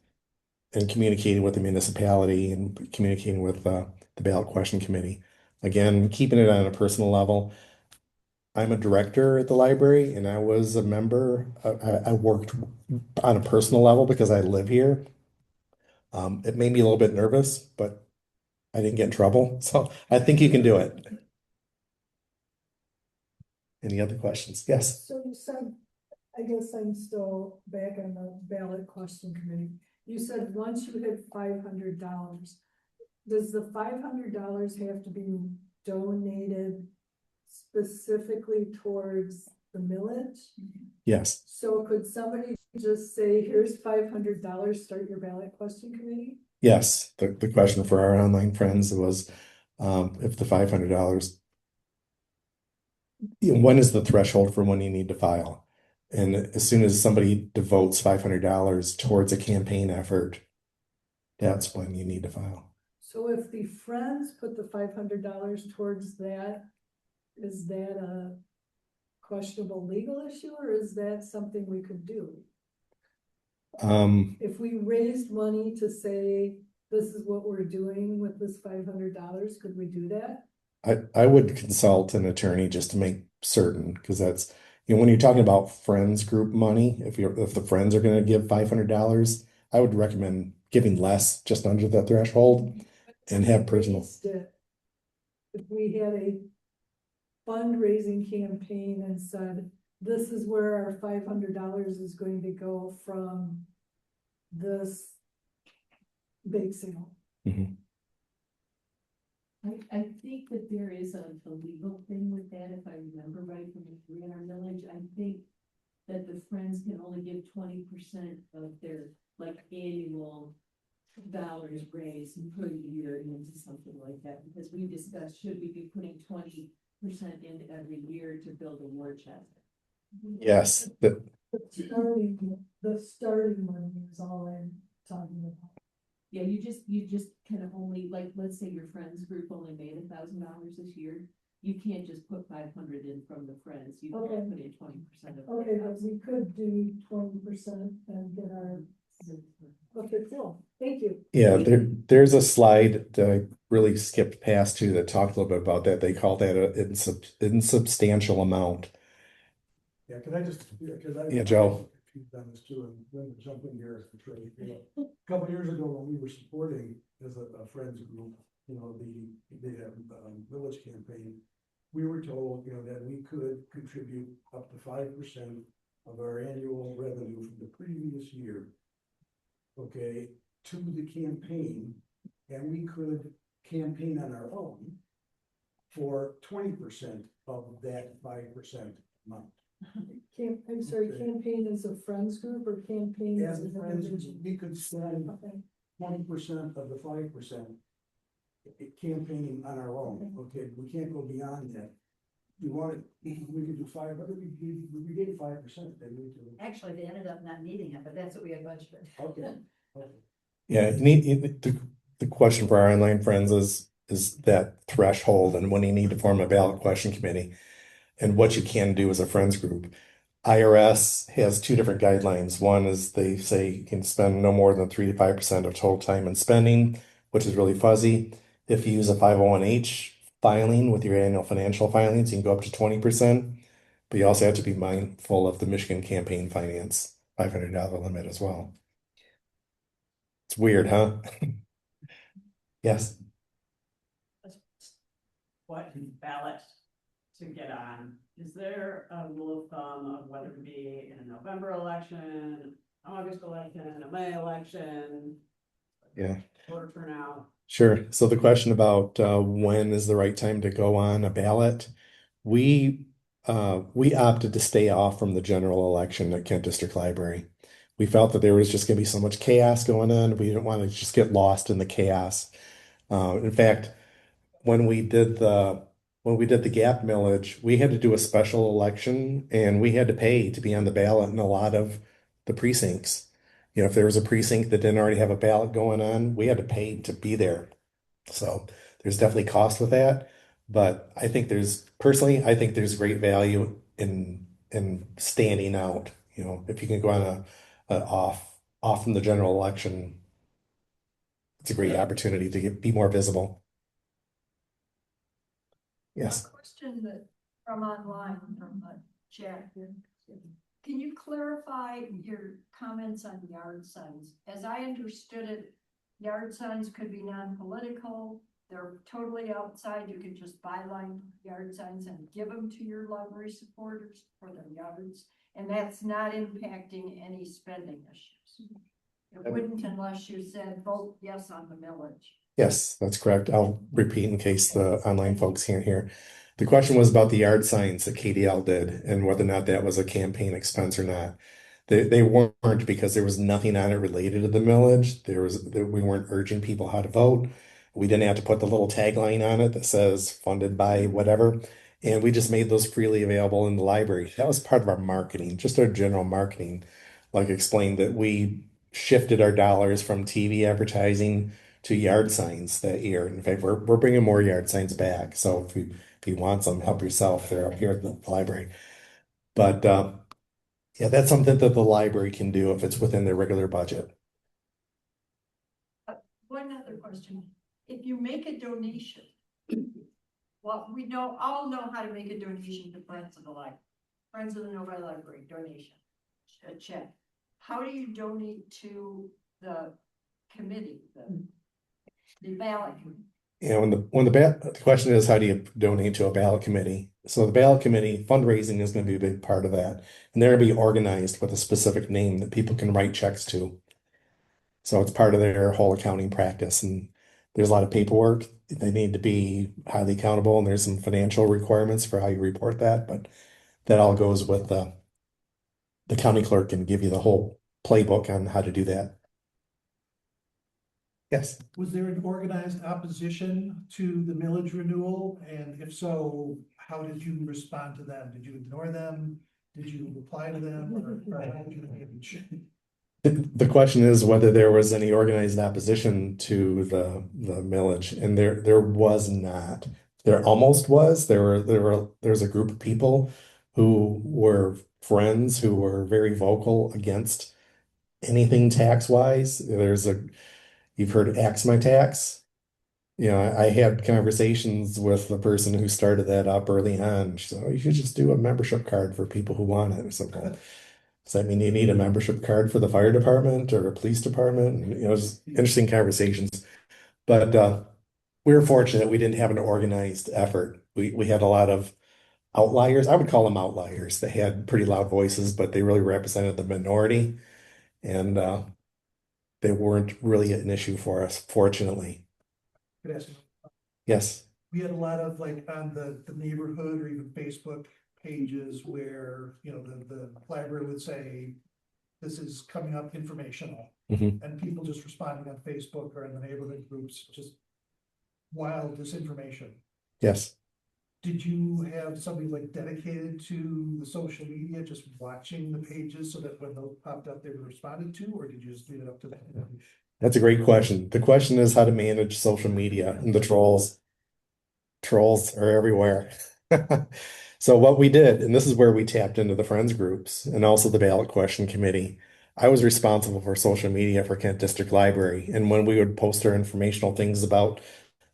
in communicating with the municipality and communicating with the ballot question committee. Again, keeping it on a personal level. I'm a director at the library and I was a member. I worked on a personal level because I live here. It made me a little bit nervous, but I didn't get in trouble. So I think you can do it. Any other questions? Yes. So you said, I guess I'm still back on the ballot question committee. You said once you hit $500, does the $500 have to be donated specifically towards the millage? Yes. So could somebody just say, here's $500, start your ballot question committee? Yes. The question for our online friends was if the $500, when is the threshold for when you need to file? And as soon as somebody devotes $500 towards a campaign effort, that's when you need to file. So if the Friends put the $500 towards that, is that a questionable legal issue, or is that something we could do? If we raised money to say, this is what we're doing with this $500, could we do that? I would consult an attorney just to make certain, because that's, when you're talking about friends group money, if the friends are going to give $500, I would recommend giving less, just under that threshold, and have personal. If we had a fundraising campaign and said, this is where our $500 is going to go from this bake sale. I think that there is a legal thing with that, if I remember right from the 300 millage. I think that the Friends can only give 20% of their annual dollars raised per year into something like that, because we discussed, should we be putting 20% in every year to build a war chest? Yes. The starting money is all I'm talking about. Yeah, you just kind of only, let's say your Friends group only made $1,000 this year. You can't just put 500 in from the Friends. You can put in 20% of it. Okay, but we could do 20% and get our. Okay, cool. Thank you. Yeah, there's a slide that I really skipped past too that talked a little bit about that. They call that an insubstantial amount. Yeah, could I just, Yeah, Joe. You've done this too, and let me jump in here as the trade. A couple years ago, when we were supporting as a friends group, the village campaign, we were told, that we could contribute up to 5% of our annual revenue from the previous year, okay, to the campaign, and we could campaign on our own for 20% of that 5% amount. I'm sorry, campaign as a friends group or campaign As as a an friends, individual? we could spend Okay. 20% of the 5%. Campaigning on our own, okay, we can't go beyond that. We want it, we could do 5, but we did 5%, then we do. Actually, they ended up not needing it, but that's what we had budgeted. Okay. Yeah, the question for our online friends is that threshold and when you need to form a ballot question committee and what you can do as a friends group. IRS has two different guidelines. One is they say you can spend no more than 3 to 5% of total time in spending, which is really fuzzy. If you use a 501H filing with your annual financial filings, you can go up to 20%. But you also have to be mindful of the Michigan campaign finance $500 limit as well. It's weird, huh? Yes. What ballot to get on? Is there a rule of thumb of whether to be in a November election, August election, a May election? Yeah. Voter turnout? Sure. So the question about when is the right time to go on a ballot, we opted to stay off from the general election at Kent District Library. We felt that there was just going to be so much chaos going on. We didn't want to just get lost in the chaos. In fact, when we did the gap millage, we had to do a special election and we had to pay to be on the ballot in a lot of the precincts. You know, if there was a precinct that didn't already have a ballot going on, we had to pay to be there. So there's definitely cost with that. But I think I think there's great value in standing out. You know, if you can go on a off from the general election, it's a great opportunity to be more visible. Yes. A question that from online, from chat here. Can you clarify your comments on yard signs? As I understood it, yard signs could be non-political. They're totally outside. You can just byline yard signs and give them to your library supporters for their yards. And that's not impacting any spending issues. It wouldn't unless you said vote yes on the millage. Yes, that's correct. I'll repeat in case the online folks can't hear. The question was about the yard signs that KDL did and whether or not that was a campaign expense or not. They weren't because there was nothing on it related to the millage. We weren't urging people how to vote. We didn't have to put the little tagline on it that says funded by whatever. And we just made those freely available in the library. That was part of our marketing, just our general marketing. Like explained that we shifted our dollars from TV advertising to yard signs that year. In fact, we're bringing more yard signs back. So if you want some, help yourself. They're up here at the library. But yeah, that's something that the library can do if it's within their regular budget. One other question. If you make a donation, well, we all know how to make a donation to Friends of the Library, Friends of the Novi Library donation, a check. How do you donate to the committee, the ballot committee? You know, the question is, how do you donate to a ballot committee? So the ballot committee fundraising is going to be a big part of that, and they're going to be organized with a specific name that people can write checks to. So it's part of their whole accounting practice, and there's a lot of paperwork. They need to be highly accountable, and there's some financial requirements for how you report that, but that all goes with the county clerk and give you the whole playbook on how to do that. Yes. Was there an organized opposition to the millage renewal? And if so, how did you respond to them? Did you ignore them? Did you reply to them? Or how did you engage? The question is whether there was any organized opposition to the millage, and there was not. There almost was. There's a group of people who were friends who were very vocal against anything tax wise. You've heard Axe My Tax. You know, I had conversations with the person who started that up early on. She said, "Oh, you should just do a membership card for people who want it." I said, "Well, does that mean you need a membership card for the fire department or a police department?" And, you know, just interesting conversations. But we were fortunate we didn't have an organized effort. We had a lot of outliers. I would call them outliers. They had pretty loud voices, but they really represented the minority. And they weren't really an issue for us, fortunately. Could I ask you, Yes. we had a lot of like on the neighborhood or even Facebook pages where, you know, the library would say, this is coming up informational. Mhm. And people just responding on Facebook or in the neighborhood groups, just wild disinformation. Yes. Did you have somebody like dedicated to the social media, just watching the pages so that when those popped up, they were responded to, or did you just leave it up to them? That's a great question. The question is how to manage social media and the trolls. Trolls are everywhere. So what we did, and this is where we tapped into the friends groups and also the ballot question committee. I was responsible for social media for Kent District Library. And when we would post our informational things about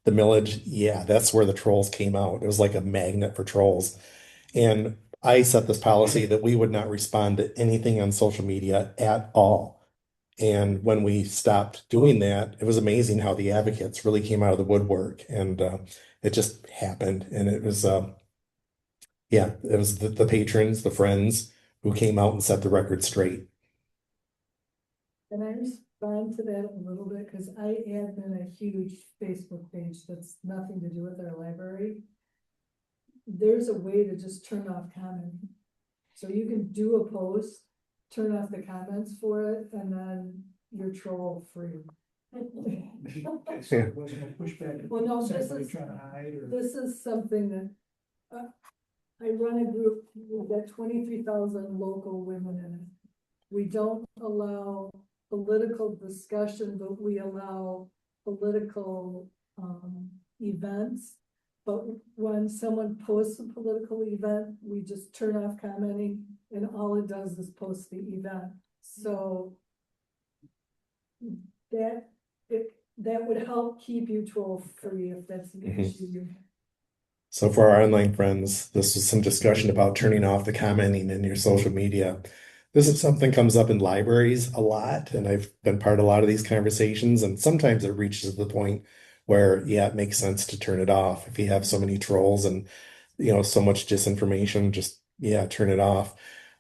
the millage, yeah, that's where the trolls came out. It was like a magnet for trolls. And I set this policy that we would not respond to anything on social media at all. And when we stopped doing that, it was amazing how the advocates really came out of the woodwork, and it just happened. And it was, yeah, it was the patrons, the friends who came out and set the record straight. Can I respond to that a little bit? Because I admin a huge Facebook page that's nothing to do with our library. There's a way to just turn off commenting. So you can do a post, turn off the comments for it, and then you're troll free. So it wasn't a pushback. Well, no, this Somebody is, trying to hide or. this is something that, I run a group, we've got 23,000 local women in it. We don't allow political discussion, but we allow political, events. But when someone posts a political event, we just turn off commenting, and all it does is post the event. So that would help keep you troll free if that's the issue you have. So for our online friends, this was some discussion about turning off the commenting in your social media. This is something comes up in libraries a lot, and I've been part of a lot of these conversations, and sometimes it reaches the point where, yeah, it makes sense to turn it off. If you have so many trolls and, you know, so much disinformation, just, yeah, turn it off.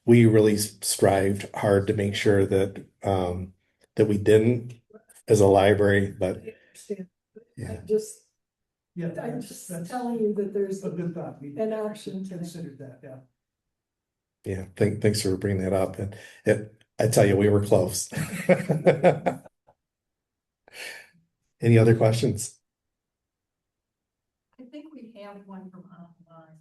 We really strived hard to make sure that, that we didn't as a library, but I understand. yeah. Yeah, I'm just that's telling you that there's a good thought. We an option to that. considered that, yeah. Yeah, thanks for bringing that up. And I tell you, we were close. Any other questions? I think we have one from online.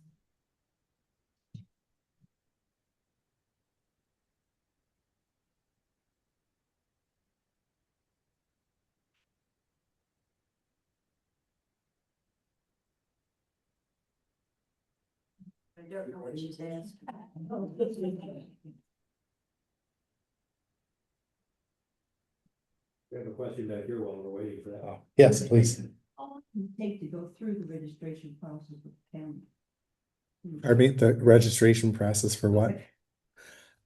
I don't know what she's asked. We have a question back here while we're waiting for that. Oh, yes, please. How long does it take to go through the registration process with the county? Pardon me, the registration process for what?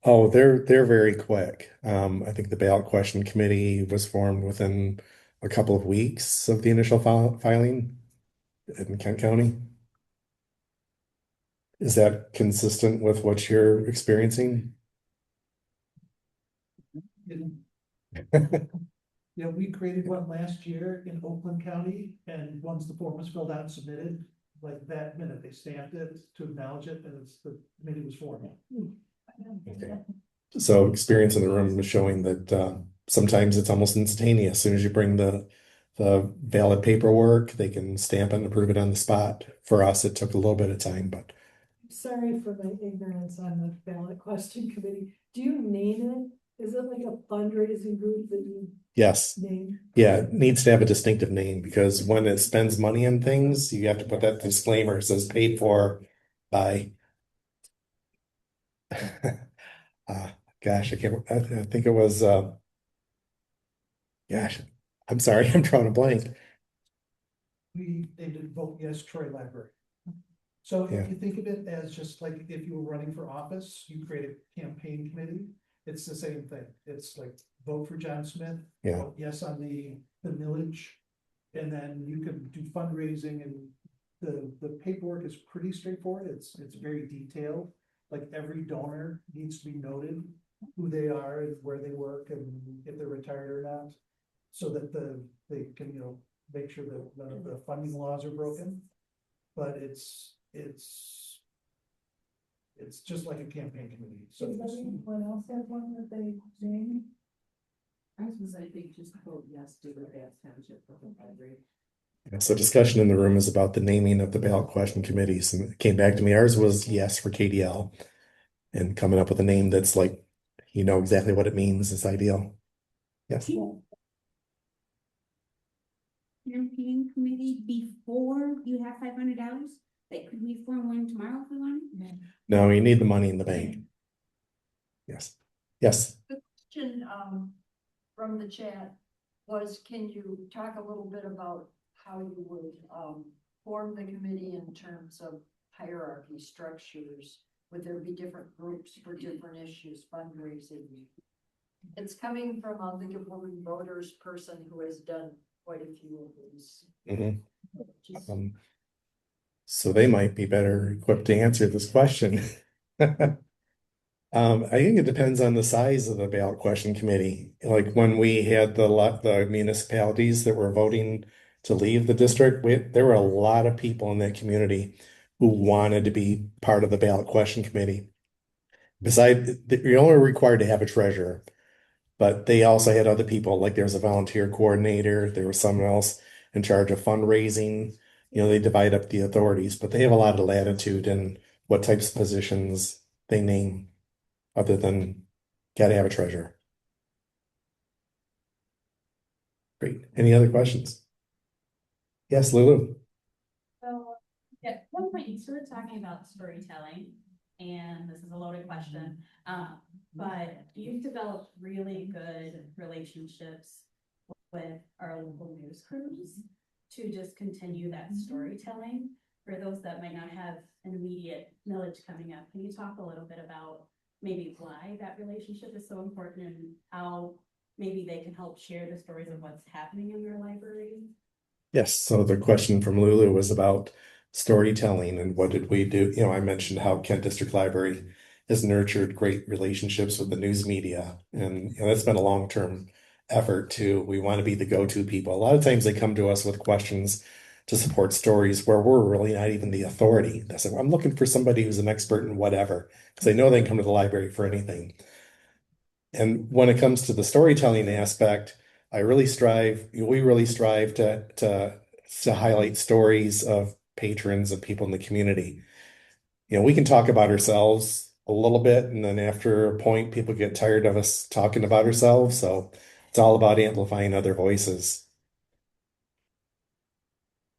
Oh, they're very quick. I think the ballot question committee was formed within a couple of weeks of the initial filing in Kent County. Is that consistent with what you're experiencing? Yeah, we created one last year in Oakland County, and once the form was filled out and submitted, like that minute, they stamped it to acknowledge it, and the committee was formed. Okay. So experience in the room is showing that sometimes it's almost instantaneous. As soon as you bring the valid paperwork, they can stamp it and approve it on the spot. For us, it took a little bit of time, but Sorry for my ignorance on the ballot question committee. Do you name it? Is it like a fundraising group that you yes. name? Yeah, it needs to have a distinctive name because when it spends money on things, you have to put that disclaimer. It says paid for by gosh, I think it was gosh, I'm sorry, I'm drawing a blank. They did vote yes, Troy Library. So Yeah. if you think of it as just like if you were running for office, you create a campaign committee, it's the same thing. It's like vote for John Smith. Yeah. Vote yes on the millage. And then you can do fundraising, and the paperwork is pretty straightforward. It's very detailed. Like every donor needs to be noted who they are and where they work and if they're retired or not. So that they can, you know, make sure that none of the funding laws are broken. but it's just like a campaign committee, so. Anyone else have one that they name? I think just vote yes to the Bath Township Public Library. So discussion in the room is about the naming of the ballot question committees, and it came back to me. Ours was yes for KDL, and coming up with a name that's like, you know exactly what it means is ideal. Yes. Campaign committee before you have $500? Like, could we form one tomorrow if we wanted? No, you need the money in the bank. Yes. Yes. The question, from the chat was, can you talk a little bit about how you would, form the committee in terms of hierarchy structures? Would there be different groups for different issues, fundraising? It's coming from a League of Women Voters person who has done quite a few of these. Just- So they might be better equipped to answer this question. I think it depends on the size of the ballot question committee. Like when we had the municipalities that were voting to leave the district, there were a lot of people in that community who wanted to be part of the ballot question committee. Besides, you're only required to have a treasurer, but they also had other people, like there was a volunteer coordinator, there was someone else in charge of fundraising. You know, they divide up the authorities, but they have a lot of latitude in what types of positions they name, other than gotta have a treasurer. Great. Any other questions? Yes, Lulu. So, at one point you started talking about storytelling, and this is a loaded question, but you've developed really good relationships with our local news crews to just continue that storytelling. For those that might not have an immediate millage coming up, can you talk a little bit about maybe why that relationship is so important and how maybe they can help share the stories of what's happening in their library? Yes, so the question from Lulu was about storytelling and what did we do? You know, I mentioned how Kent District Library has nurtured great relationships with the news media, and you know, that's been a long-term effort too. We want to be the go-to people. A lot of times they come to us with questions to support stories where we're really not even the authority. They say, I'm looking for somebody who's an expert in whatever, because they know they can come to the library for anything. And when it comes to the storytelling aspect, we really strive to highlight stories of patrons and people in the community. You know, we can talk about ourselves a little bit, and then after a point, people get tired of us talking about ourselves. So it's all about amplifying other voices.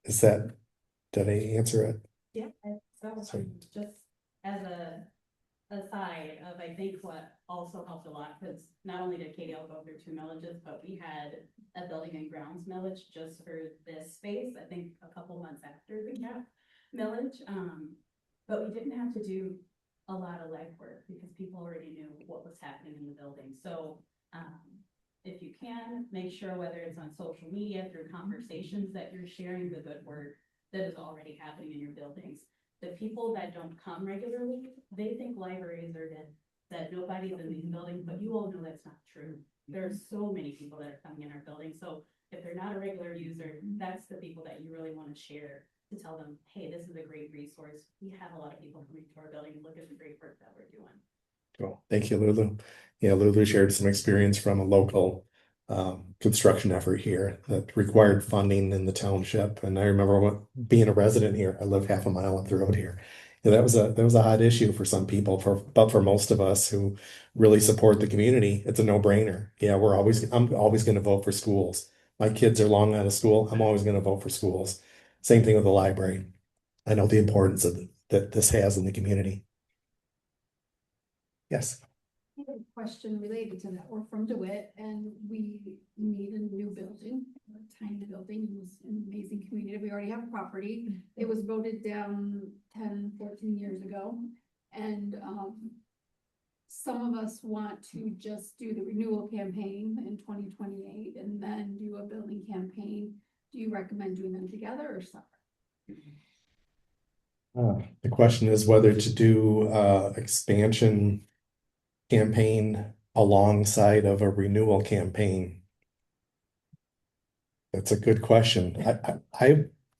Did I answer it? Yeah, so Sorry. just as a aside of, I think what also helped a lot, because not only did KDL go through 2 millages, but we had a building and grounds millage just for this space, I think a couple months after the cap millage. But we didn't have to do a lot of legwork because people already knew what was happening in the building. So if you can, make sure whether it's on social media, through conversations, that you're sharing the good work that is already happening in your buildings. The people that don't come regularly, they think libraries are dead, that nobody's in these buildings, but you all know that's not true. There are so many people that are coming in our building. So if they're not a regular user, that's the people that you really want to share, to tell them, hey, this is a great resource. We have a lot of people coming to our building. Look at the great work that we're doing. Cool. Thank you, Lulu. Yeah, Lulu shared some experience from a local construction effort here that required funding in the township. And I remember being a resident here, I live half a mile up the road here. And that was a hot issue for some people, but for most of us who really support the community, it's a no-brainer. Yeah, I'm always going to vote for schools. My kids are long out of school. I'm always going to vote for schools. Same thing with the library. I know the importance that this has in the community. Yes. I have a question related to that. We're from DeWitt and we need a new building, a tiny building. It was an amazing community. We already have property. It was voted down 10, 14 years ago. And some of us want to just do the renewal campaign in 2028 and then do a building campaign. Do you recommend doing them together or separate? The question is whether to do expansion campaign alongside of a renewal campaign. That's a good question.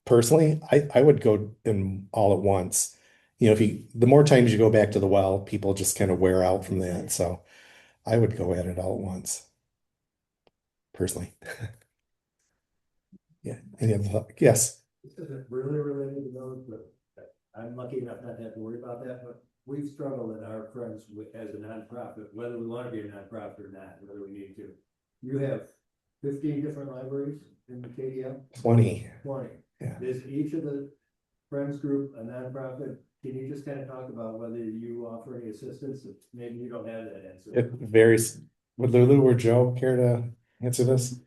personally, I would go in all at once. You know, the more times you go back to the well, people just kind of wear out from that. So I would go at it all at once, personally. Yeah. Any other yes. This isn't really related to those, but I'm lucky enough not to have to worry about that, but we've struggled in our friends with, as a nonprofit, whether we want to be a nonprofit or not, whether we need to. You have 15 different libraries in the KDL? 20. 20. Yeah. Is each of the friends group a nonprofit? Can you just kind of talk about whether you offer any assistance? Maybe you don't have that answer. It varies. Would Lulu or Joe care to answer this?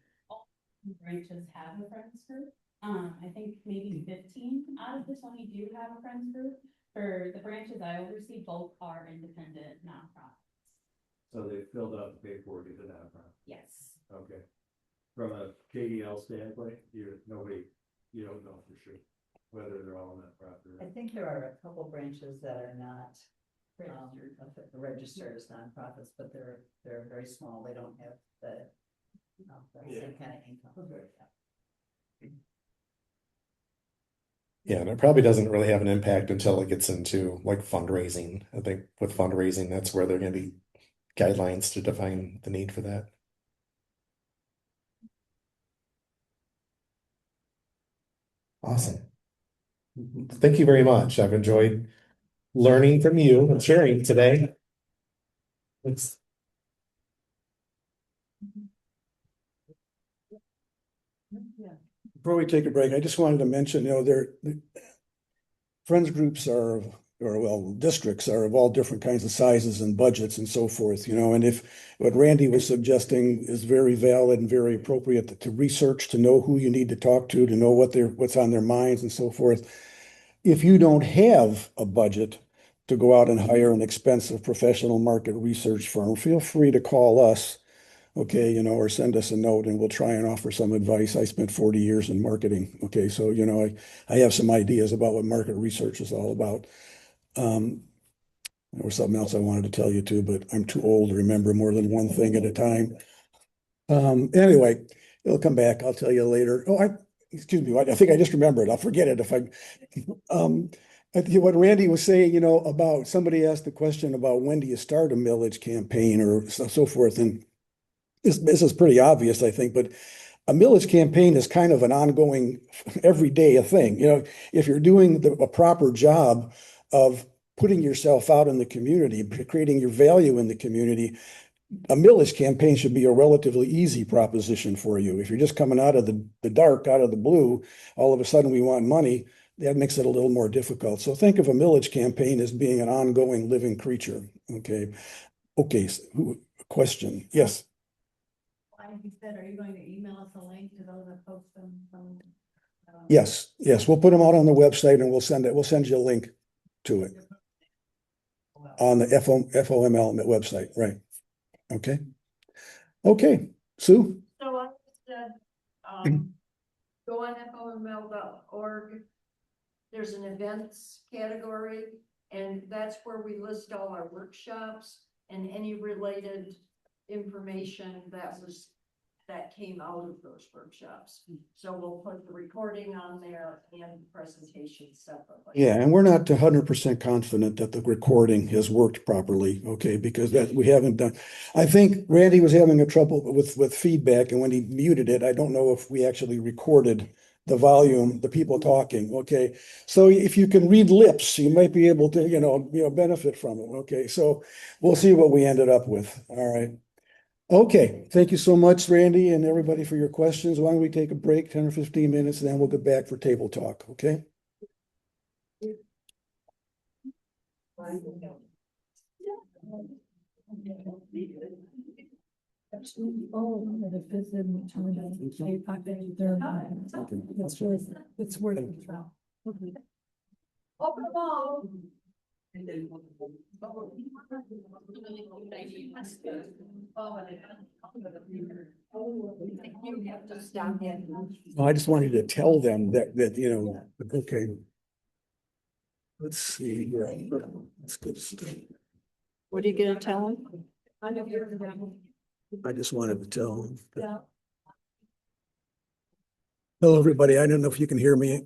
Branches have a friends group. I think maybe 15 out of the 20 do have a friends group. For the branches I oversee, both are independent nonprofits. So they filled out the paperwork as a nonprofit? Yes. Okay. From a KDL standpoint, you don't know for sure whether they're all nonprofit. I think there are a couple branches that are not registered as nonprofits, but they're very small. They don't have the same kind of income. Okay. Yeah, and it probably doesn't really have an impact until it gets into like fundraising. I think with fundraising, that's where there are going to be guidelines to define the need for that. Awesome. Thank you very much. I've enjoyed learning from you and sharing today. It's Before we take a break, I just wanted to mention, friends groups districts are of all different kinds of sizes and budgets and so forth, and if what Randy was suggesting is very valid and very appropriate to research, to know who you need to talk to know what's on their minds and so forth. If you don't have a budget to go out and hire an expensive professional market research firm, feel free to call us. Okay, or send us a note and we'll try and offer some advice. I spent 40 years in marketing. Okay, so, I have some ideas about what market research is all about. There was something else I wanted to tell you too, but I'm too old to remember more than one thing at a time. Anyway, it'll come back. I'll tell you later. Excuse me. I think I just remembered. I'll forget it if I think what Randy was saying, about somebody asked the question about when do you start a millage campaign or so forth. And this is pretty obvious, I think, but a millage campaign is kind of an ongoing, everyday thing. If you're doing a proper job of putting yourself out in the community, creating your value in the community, a millage campaign should be a relatively easy proposition for you. If you're just coming out of the dark, out of the blue, all of a sudden we want money, that makes it a little more difficult. So think of a millage campaign as being an ongoing living creature. Okay. Question. Yes. Like you said, are you going to email us a link to those that post them from? Yes, we'll put them out on the website and we'll send you a link to it on the FOML website, right? Okay, Sue? So I said, go on FOML.org. There's an events category, and that's where we list all our workshops and any related information that came out of those workshops. So we'll put the recording on there and the presentation separately. Yeah, and we're not 100% confident that the recording has worked properly, okay, because that we haven't done. I think Randy was having a trouble with feedback, and when he muted it, I don't know if we actually recorded the volume, the people talking, okay? So if you can read lips, you might be able to, benefit from it, okay? So we'll see what we ended up with, all right? Okay, thank you so much, Randy, and everybody for your questions. Why don't we take a break, 10 or 15 minutes, and then we'll get back for table talk, okay? It's working. Open the ball. You have to stop in. I just wanted to tell them that, okay. Let's see here. That's good stuff. What are you gonna tell him? I just wanted to tell them. Yeah. Hello, everybody. I don't know if you can hear me.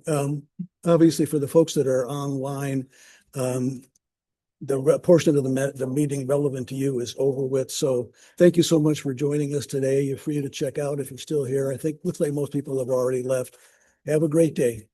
Obviously, for the folks that are online, portion of the meeting relevant to you is over with. So thank you so much for joining us today. You're free to check out if you're still here. I think looks like most people have already left. Have a great day.